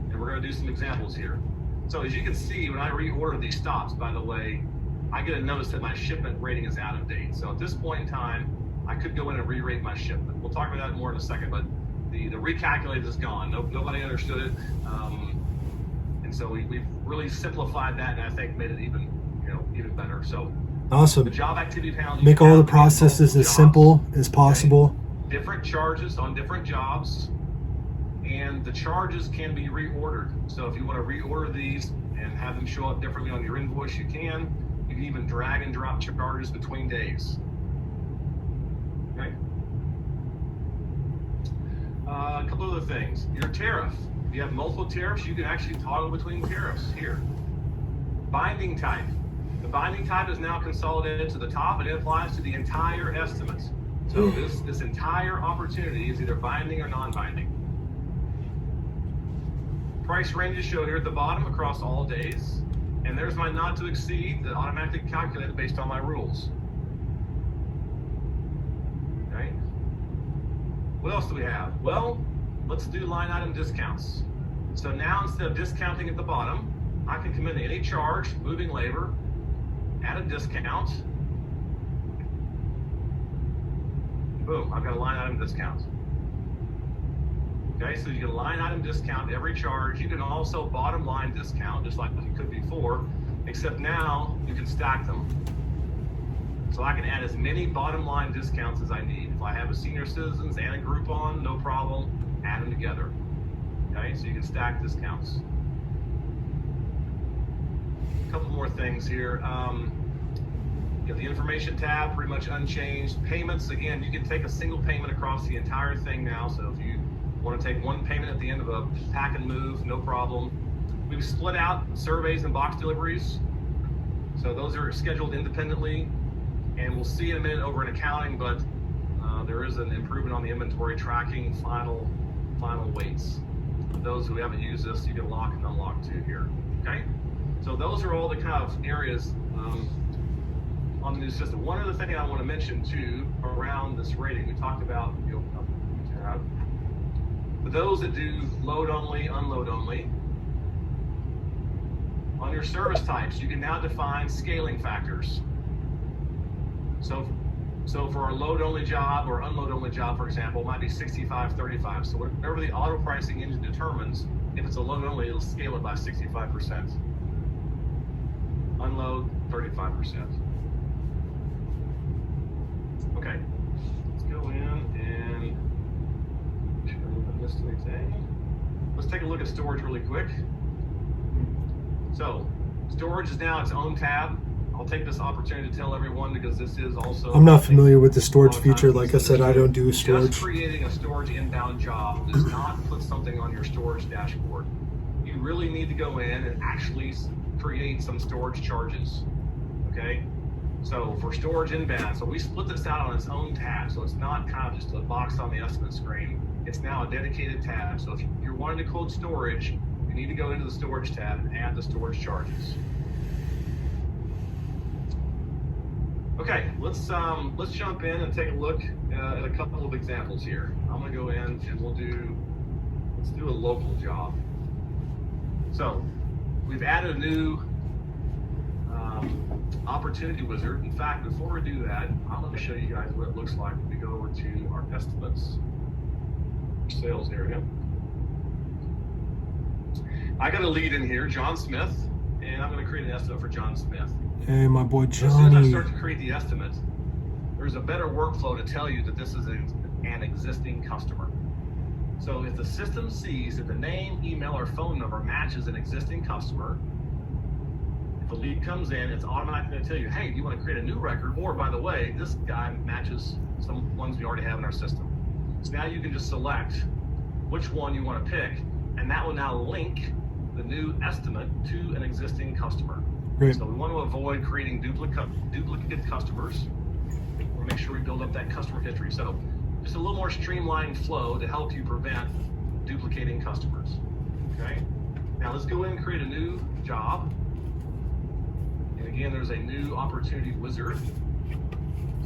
And we're going to do some examples here. So as you can see, when I reorder these stops, by the way, I get a notice that my shipment rating is out of date. So at this point in time, I could go in and re-rate my shipment. We'll talk about that more in a second, but the recalculate is gone. Nobody understood it. And so we've really simplified that, and I think made it even better. So awesome. The job activity panel. Make all the processes as simple as possible. Okay. Different charges on different jobs, and the charges can be reordered. So if you want to reorder these and have them show up differently on your invoice, you can. You can even drag and drop charges between days. Okay. A couple other things. Your tariff. If you have multiple tariffs, you can actually toggle between tariffs here. Binding type. The binding type is now consolidated to the top, and it applies to the entire estimate. So this entire opportunity is either binding or non-binding. Price ranges show here at the bottom across all days. And there's my not to exceed that automatically calculated based on my rules. Okay. What else do we have? Well, let's do line item discounts. So now instead of discounting at the bottom, I can come into any charge, moving labor, add a discount. Boom, I've got a line item discount. Okay, so you get a line item discount every charge. You can also bottom line discount, just like you could before, except now you can stack them. So I can add as many bottom line discounts as I need. If I have a senior citizens and a Groupon, no problem, add them together. Okay, so you can stack discounts. A couple more things here. You have the information tab, pretty much unchanged. Payments, again, you can take a single payment across the entire thing now. So if you want to take one payment at the end of a pack and move, no problem. We've split out surveys and box deliveries. So those are scheduled independently. And we'll see in a minute over in accounting, but there is an improvement on the inventory tracking final weights. For those who haven't used this, you can lock and unlock too here, okay? So those are all the kind of areas on the new system. One other thing I want to mention too around this rating, we talked about, for those that do load only, unload only, on your service types, you can now define scaling factors. So for a load only job or unload only job, for example, it might be 65-35. So whatever the auto pricing engine determines, if it's a load only, it'll scale it by 65%. Unload, 35%. Okay, let's go in and make sure I haven't missed anything. Let's take a look at storage really quick. So storage is now its own tab. I'll take this opportunity to tell everyone, because this is also... I'm not familiar with the storage feature. Like I said, I don't do storage. Just creating a storage inbound job does not put something on your storage dashboard. You really need to go in and actually create some storage charges, okay? So for storage inbound, so we split this out on its own tab, so it's not kind of just a box on the estimate screen. It's now a dedicated tab. So if you're wanting to quote storage, you need to go into the storage tab and add the storage charges. Okay, let's jump in and take a look at a couple of examples here. I'm gonna go in and let's do a local job. So we've added a new opportunity wizard. In fact, before we do that, I'm gonna show you guys what it looks like when we go over to our estimates sales area. I got a lead in here, John Smith, and I'm gonna create an estimate for John Smith. Hey, my boy Johnny. As soon as I start to create the estimate, there's a better workflow to tell you that this is an existing customer. So if the system sees that the name, email, or phone number matches an existing customer, if a lead comes in, it's automatically going to tell you, hey, do you want to create a new record? Or, by the way, this guy matches some ones we already have in our system. So now you can just select which one you want to pick, and that will now link the new estimate to an existing customer. Great. So we want to avoid creating duplicate customers. We'll make sure we build up that customer history. So just a little more streamlined flow to help you prevent duplicating customers. Okay. Now let's go in and create a new job. And again, there's a new opportunity wizard.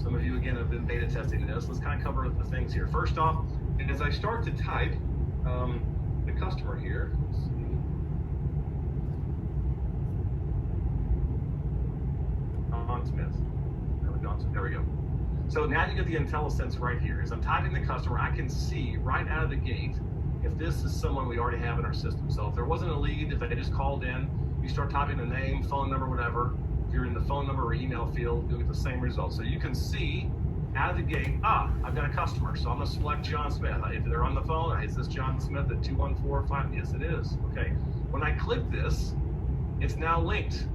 Some of you again have been beta testing this. Let's kind of cover the things here. First off, as I start to type the customer here, let's see. Don Smith. There we go. So now you get the IntelliSense right here. As I'm typing the customer, I can see right out of the gate if this is someone we already have in our system. So if there wasn't a lead, if they just called in, you start typing the name, phone number, whatever. If you're in the phone number or email field, you'll get the same result. So you can see out of the gate, I've got a customer. So I'm going to select John Smith. If they're on the phone, is this John Smith at 2145? Yes, it is. Okay. When I click this, it's now linked.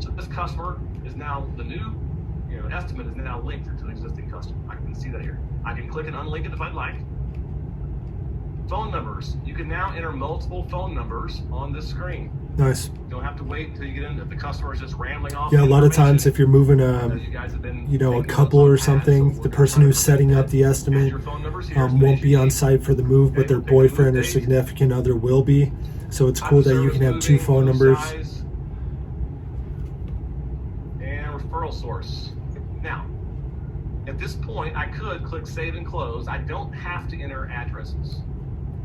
So this customer is now the new estimate is now linked to an existing customer. I can see that here. I can click and unlink it if I'd like. Phone numbers. You can now enter multiple phone numbers on this screen. Nice. You don't have to wait until you get in. If the customer is just rambling off. Yeah, a lot of times if you're moving you guys have been a couple or something, the person who's setting up the estimate won't be on site for the move, but their boyfriend or significant other will be. So it's cool that you can have two phone numbers. And referral source. Now, at this point, I could click Save and Close. I don't have to enter addresses.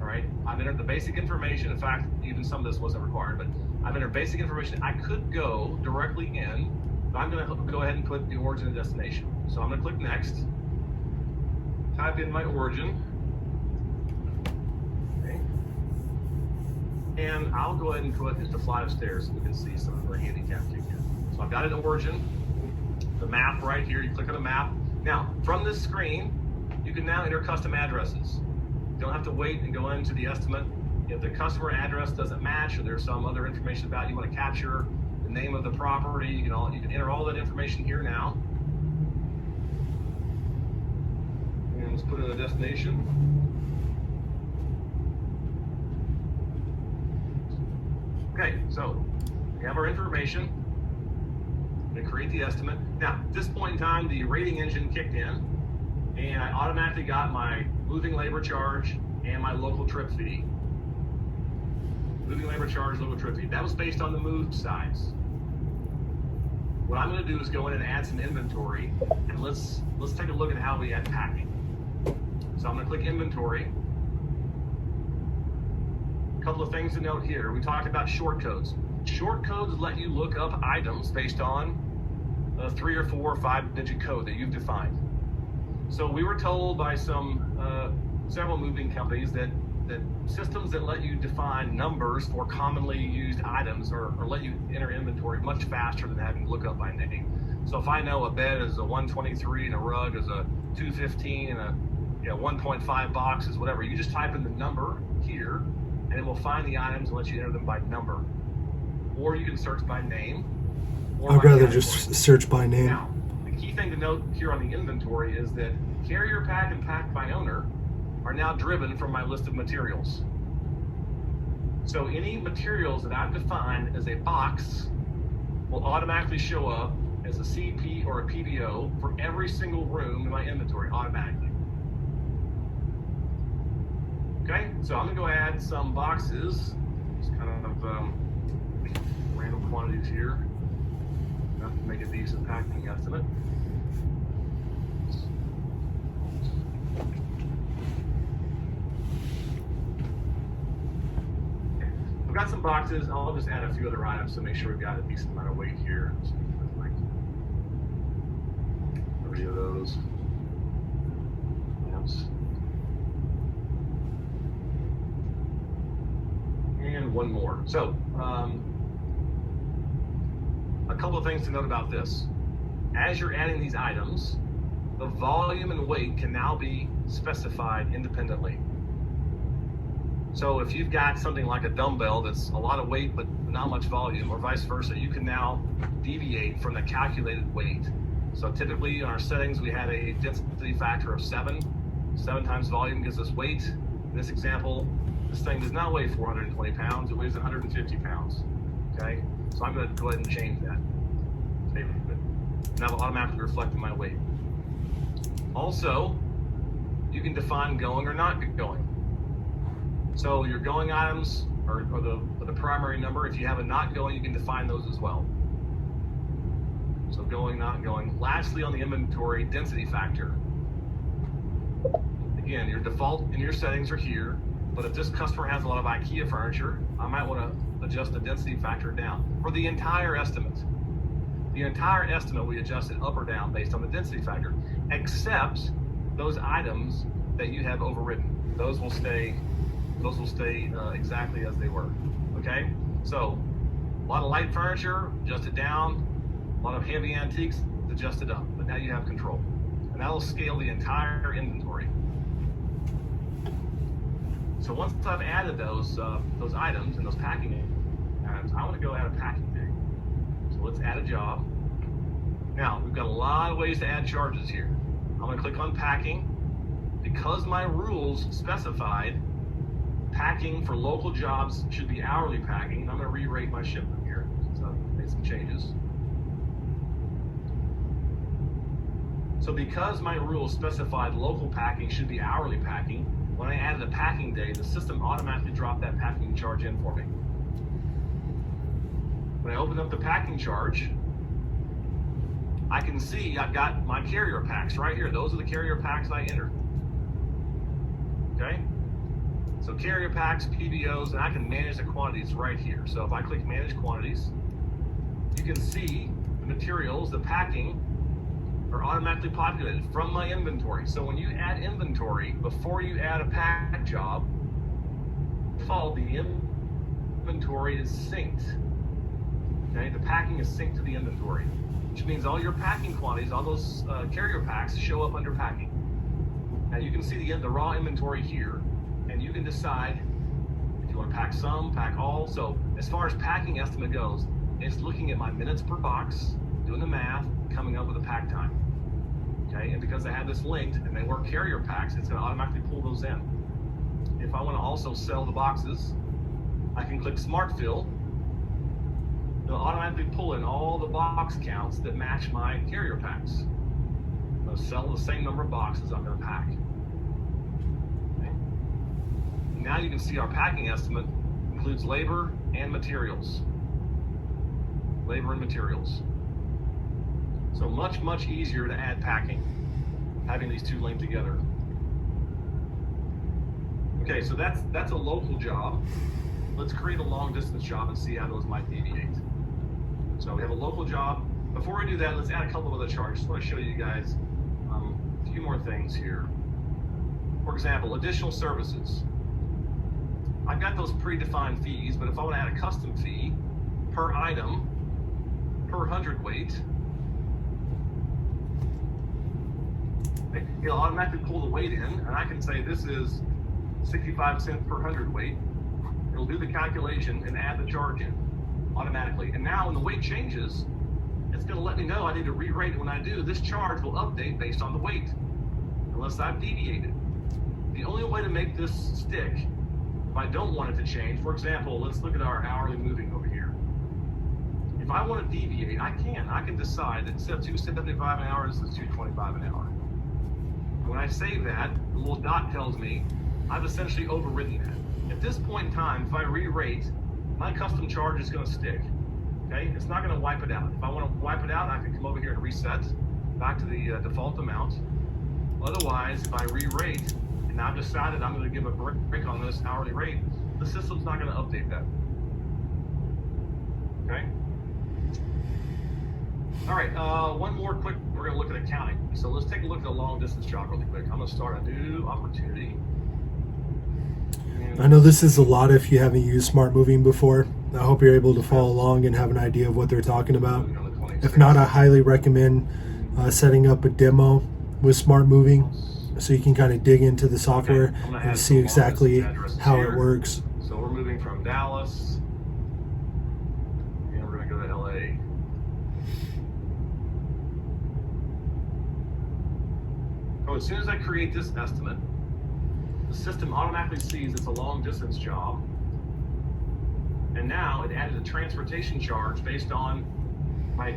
All right, I've entered the basic information. In fact, even some of this wasn't required, but I've entered basic information. I could go directly in, but I'm going to go ahead and put the origin and destination. So I'm going to click Next, type in my origin, okay, and I'll go ahead and put just a flight of stairs so we can see some of our handicap kick in. So I've got an origin. The map right here, you click on the map. Now, from this screen, you can now enter custom addresses. You don't have to wait and go into the estimate. If the customer address doesn't match or there's some other information about you want to capture, the name of the property, you can enter all that information here now. And let's put in a destination. Okay, so we have our information. To create the estimate. Now, at this point in time, the rating engine kicked in, and I automatically got my moving labor charge and my local trip fee. Moving labor charge, local trip fee. That was based on the move size. What I'm going to do is go in and add some inventory, and let's take a look at how we add packing. So I'm going to click inventory. A couple of things to note here. We talked about short codes. Short codes let you look up items based on a 3 or 4 or 5-digit code that you've defined. So we were told by several moving companies that systems that let you define numbers for commonly used items or let you enter inventory much faster than having to look up by name. So if I know a bed is a 123 and a rug is a 215 and a 1.5 boxes, whatever, you just type in the number here and it will find the items and let you enter them by number. Or you can search by name. I'd rather just search by name. Now, the key thing to note here on the inventory is that carrier pack and pack by owner are now driven from my list of materials. So any materials that I've defined as a box will automatically show up as a CP or a PBO for every single room in my inventory automatically. Okay, so I'm gonna go add some boxes. Just kind of random quantities here. Enough to make a decent packing estimate. I've got some boxes. I'll just add a few other items to make sure we've got a decent amount of weight here. So like 30 of those. Yes. And one more. So, a couple of things to note about this. As you're adding these items, the volume and weight can now be specified independently. So if you've got something like a dumbbell that's a lot of weight but not much volume, or vice versa, you can now deviate from the calculated weight. So typically in our settings, we had a density factor of 7. 7 times volume gives us weight. In this example, this thing does not weigh 420 pounds, it weighs 150 pounds. Okay, so I'm going to go ahead and change that. And that'll automatically reflect my weight. Also, you can define going or not going. So your going items or the primary number, if you have a not going, you can define those as well. So going, not going. Lastly, on the inventory density factor. Again, your default and your settings are here, but if this customer has a lot of IKEA furniture, I might want to adjust the density factor down for the entire estimate. The entire estimate we adjust it up or down based on the density factor, except those items that you have overridden. Those will stay exactly as they were. Okay, so a lot of light furniture, adjust it down. A lot of heavy antiques, adjust it up. But now you have control, and that'll scale the entire inventory. So once I've added those items and those packing items, I want to go add a packing day. So let's add a job. Now we've got a lot of ways to add charges here. I'm going to click on packing. Because my rules specified packing for local jobs should be hourly packing, I'm going to re-rate my shipment here. So I've made some changes. So because my rules specified local packing should be hourly packing, when I added a packing day, the system automatically dropped that packing charge in for me. When I open up the packing charge, I can see I've got my carrier packs right here. Those are the carrier packs I entered. Okay? So carrier packs, PBOs, and I can manage the quantities right here. So if I click manage quantities, you can see the materials, the packing, are automatically populated from my inventory. So when you add inventory, before you add a pack job, default, the inventory is synced. Okay, the packing is synced to the inventory, which means all your packing quantities, all those carrier packs show up under packing. Now you can see the raw inventory here, and you can decide if you want to pack some, pack all. So as far as packing estimate goes, it's looking at my minutes per box, doing the math, coming up with a pack time. Okay, and because I have this linked and they work carrier packs, it's going to automatically pull those in. If I want to also sell the boxes, I can click Smart Fill. It'll automatically pull in all the box counts that match my carrier packs. I'm going to sell the same number of boxes I'm going to pack. Okay. Now you can see our packing estimate includes labor and materials. Labor and materials. So much, much easier to add packing, having these two linked together. Okay, so that's a local job. Let's create a long distance job and see how those might deviate. So we have a local job. Before we do that, let's add a couple of other charges. Just want to show you guys a few more things here. For example, additional services. I've got those predefined fees, but if I want to add a custom fee per item, per hundredweight, it'll automatically pull the weight in, and I can say this is 65 cents per hundredweight. It'll do the calculation and add the charge in automatically. And now when the weight changes, it's going to let me know I need to re-rate it. When I do, this charge will update based on the weight, unless I've deviated. The only way to make this stick, if I don't want it to change, for example, let's look at our hourly moving over here. If I want to deviate, I can decide that instead of $2.75 an hour, this is $2.25 an hour. When I save that, the little dot tells me I've essentially overridden that. At this point in time, if I re-rate, my custom charge is going to stick. Okay, it's not going to wipe it out. If I want to wipe it out, I can come over here and reset back to the default amount. Otherwise, if I re-rate and I've decided I'm going to give a break on this hourly rate, the system's not going to update that. Okay. All right, one more quick, we're going to look at accounting. So let's take a look at a long distance job really quick. I'm going to start a new opportunity. I know this is a lot if you haven't used Smart Moving before. I hope you're able to follow along and have an idea of what they're talking about. If not, I highly recommend setting up a demo with Smart Moving so you can kind of dig into the software and see exactly how it works. So we're moving from Dallas, and we're going to go to LA. So as soon as I create this estimate, the system automatically sees it's a long distance job. And now it added a transportation charge based on my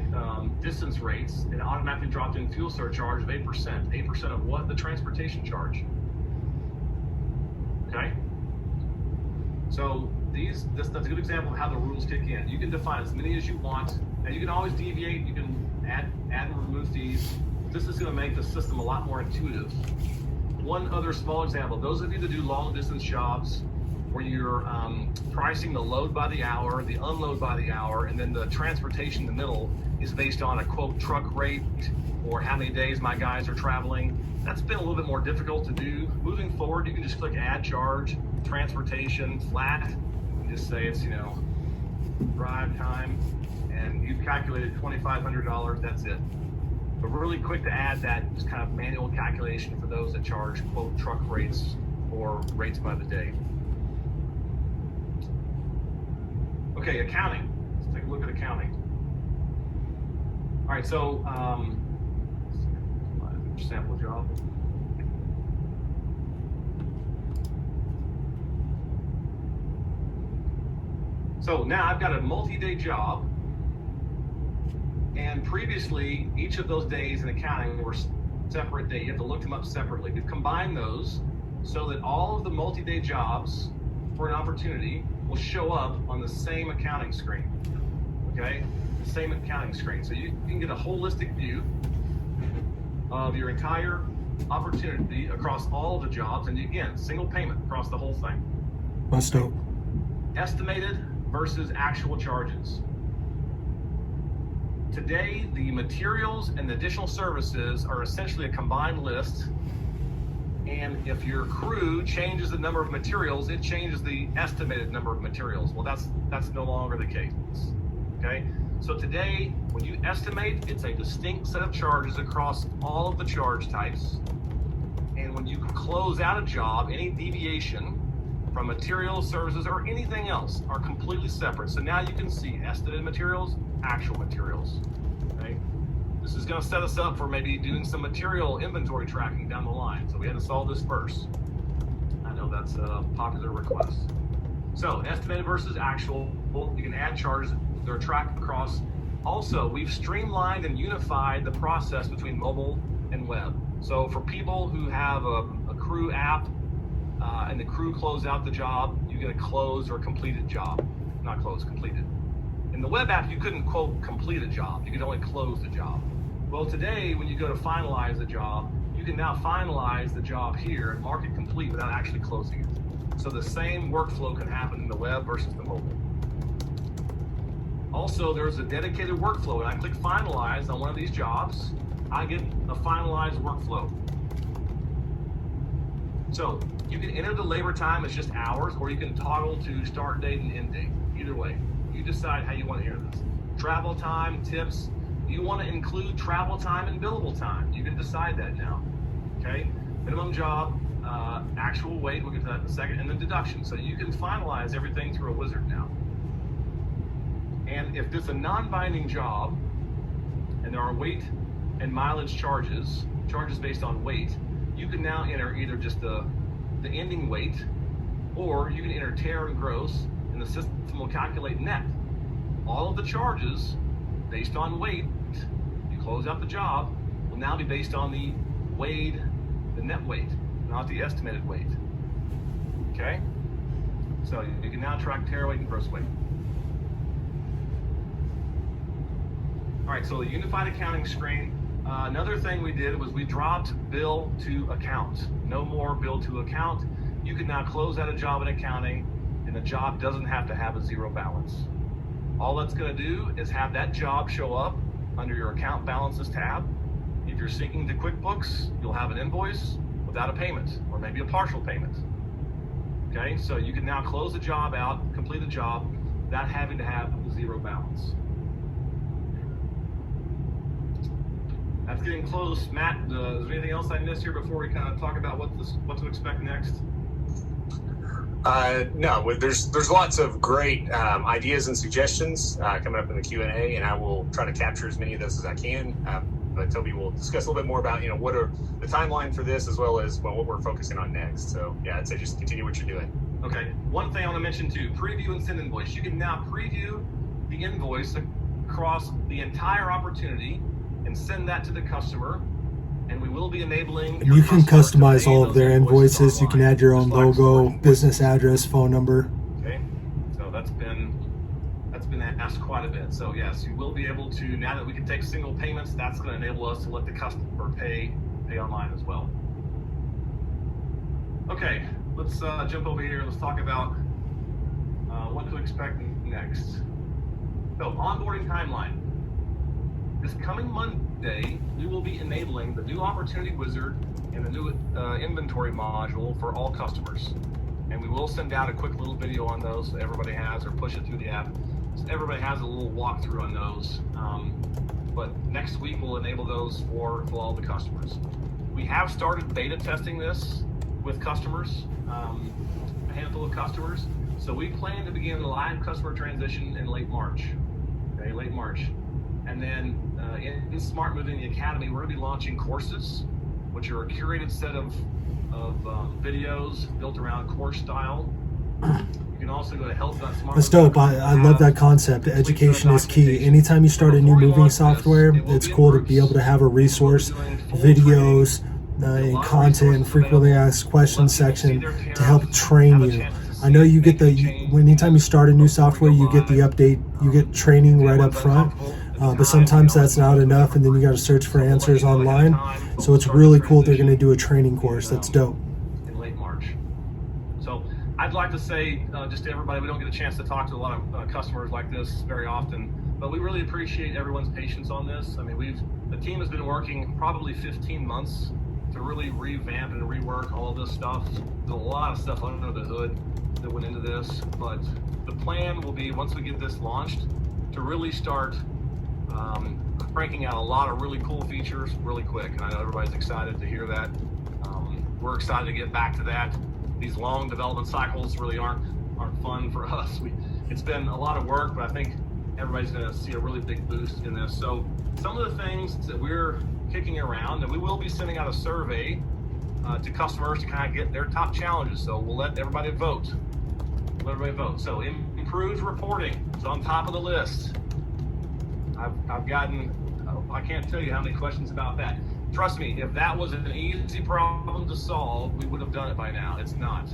distance rates. It automatically dropped in fuel surcharge of 8%. 8% of what? The transportation charge. Okay? So that's a good example of how the rules kick in. You can define as many as you want, and you can always deviate. You can add and remove fees. This is going to make the system a lot more intuitive. One other small example, those of you that do long distance jobs where you're pricing the load by the hour, the unload by the hour, and then the transportation in the middle is based on a quote truck rate or how many days my guys are traveling. That's been a little bit more difficult to do. Moving forward, you can just click add charge, transportation, flat, and just say it's, drive time, and you've calculated $2,500, that's it. But really quick to add that just kind of manual calculation for those that charge quote truck rates or rates by the day. Okay, accounting. Let's take a look at accounting. All right, so sample job. So now I've got a multi-day job, and previously each of those days in accounting were separate days. You have to look them up separately. We've combined those so that all of the multi-day jobs for an opportunity will show up on the same accounting screen. Okay, the same accounting screen. So you can get a holistic view of your entire opportunity across all of the jobs, and again, single payment across the whole thing. Must dope. Estimated versus actual charges. Today, the materials and the additional services are essentially a combined list. And if your crew changes the number of materials, it changes the estimated number of materials. Well, that's no longer the case. Okay? So today, when you estimate, it's a distinct set of charges across all of the charge types. And when you close out a job, any deviation from materials, services, or anything else are completely separate. So now you can see estimated materials, actual materials. Okay? This is going to set us up for maybe doing some material inventory tracking down the line. So we had to solve this first. I know that's a popular request. So estimated versus actual, you can add charges that are tracked across. Also, we've streamlined and unified the process between mobile and web. So for people who have a crew app and the crew close out the job, you get a closed or completed job. Not closed, completed. In the web app, you couldn't quote complete a job. You could only close the job. Well, today, when you go to finalize the job, you can now finalize the job here and mark it complete without actually closing it. So the same workflow can happen in the web versus the mobile. Also, there's a dedicated workflow. When I click finalize on one of these jobs, I get a finalized workflow. So you can enter the labor time as just hours, or you can toggle to start date and end date. Either way, you decide how you want to enter this. Travel time, tips. You want to include travel time and billable time. You can decide that now. Okay? Minimum job, actual weight, we'll get to that in a second, and then deduction. So you can finalize everything through a wizard now. And if it's a non-binding job, and there are weight and mileage charges based on weight, you can now enter either just the ending weight, or you can enter tare and gross, and the system will calculate net. All of the charges based on weight, you close out the job, will now be based on the weighed, the net weight, not the estimated weight. Okay? So you can now track tare weight and gross weight. All right, so the unified accounting screen. Another thing we did was we dropped bill to account. No more bill to account. You can now close out a job in accounting, and the job doesn't have to have a zero balance. All that's going to do is have that job show up under your account balances tab. If you're syncing to QuickBooks, you'll have an invoice without a payment, or maybe a partial payment. Okay, so you can now close the job out, complete the job, without having to have a zero balance. That's getting close. Matt, is there anything else I missed here before we kind of talk about what to expect next? No, there's lots of great ideas and suggestions coming up in the Q&A, and I will try to capture as many of those as I can. But Toby will discuss a little bit more about, what are the timeline for this, as well as what we're focusing on next. So yeah, I'd say just continue what you're doing. Okay. One thing I want to mention too, preview and send invoice. You can now preview the invoice across the entire opportunity and send that to the customer. And we will be enabling. You can customize all of their invoices. You can add your own logo, business address, phone number. Okay. So that's been asked quite a bit. So yes, you will be able to, now that we can take single payments, that's going to enable us to let the customer pay online as well. Okay, let's jump over here. Let's talk about what to expect next. So onboarding timeline. This coming Monday, we will be enabling the new Opportunity Wizard and the new inventory module for all customers. And we will send out a quick little video on those so everybody has, or push it through the app. So everybody has a little walkthrough on those. But next week we'll enable those for all the customers. We have started beta testing this with customers, a handful of customers. So we plan to begin live customer transition in late March. Okay, late March. And then in Smart Moving the Academy, we're going to be launching courses, which are a curated set of videos built around course style. You can also go to help.smart. That's dope. I love that concept. Education is key. Anytime you start a new moving software, it's cool to be able to have a resource, videos, and content, frequently asked questions section to help train you. I know you get anytime you start a new software, you get the update, you get training right up front. But sometimes that's not enough, and then you got to search for answers online. So it's really cool they're going to do a training course. That's dope. In late March. So I'd like to say just to everybody, we don't get a chance to talk to a lot of customers like this very often, but we really appreciate everyone's patience on this. I mean, the team has been working probably 15 months to really revamp and rework all of this stuff. There's a lot of stuff under the hood that went into this, but the plan will be, once we get this launched, to really start cranking out a lot of really cool features really quick. And I know everybody's excited to hear that. We're excited to get back to that. These long development cycles really aren't fun for us. It's been a lot of work, but I think everybody's going to see a really big boost in this. So some of the things that we're kicking around, and we will be sending out a survey to customers to kind of get their top challenges. So we'll let everybody vote. So improved reporting is on top of the list. I've gotten, I can't tell you how many questions about that. Trust me, if that was an easy problem to solve, we would have done it by now. It's not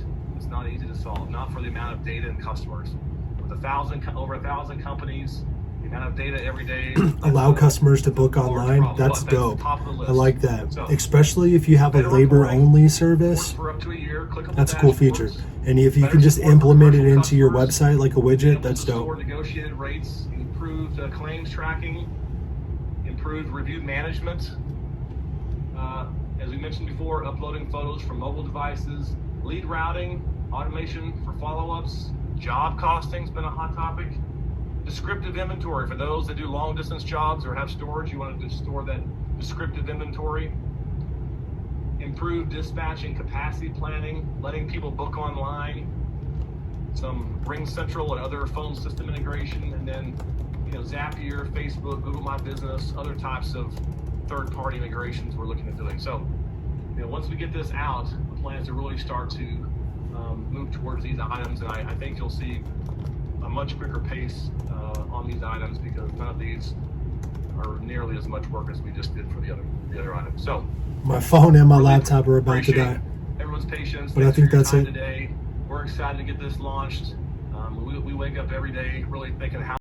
easy to solve, not for the amount of data and customers. With over 1,000 companies, the amount of data every day. Allow customers to book online. That's dope. I like that. So, especially if you have a labor-only service. For up to a year, click on that's a cool feature. And if you can just implement it into your website like a widget, that's dope. Negotiated rates, improved claims tracking, improved review management. As we mentioned before, uploading photos from mobile devices, lead routing, automation for follow-ups, job costing's been a hot topic. Descriptive inventory for those that do long distance jobs or have storage, you want to store that descriptive inventory. Improved dispatch and capacity planning, letting people book online. Some Ring Central and other phone system integration, and then Zapier, Facebook, Google My Business, other types of third-party integrations we're looking at doing. So, once we get this out, the plan is to really start to move towards these items, and I think you'll see a much quicker pace on these items, because none of these are nearly as much work as we just did for the other items. So my phone and my laptop are about to die. Everyone's patience. But I think that's it. Today, we're excited to get this launched. We wake up every day really thinking how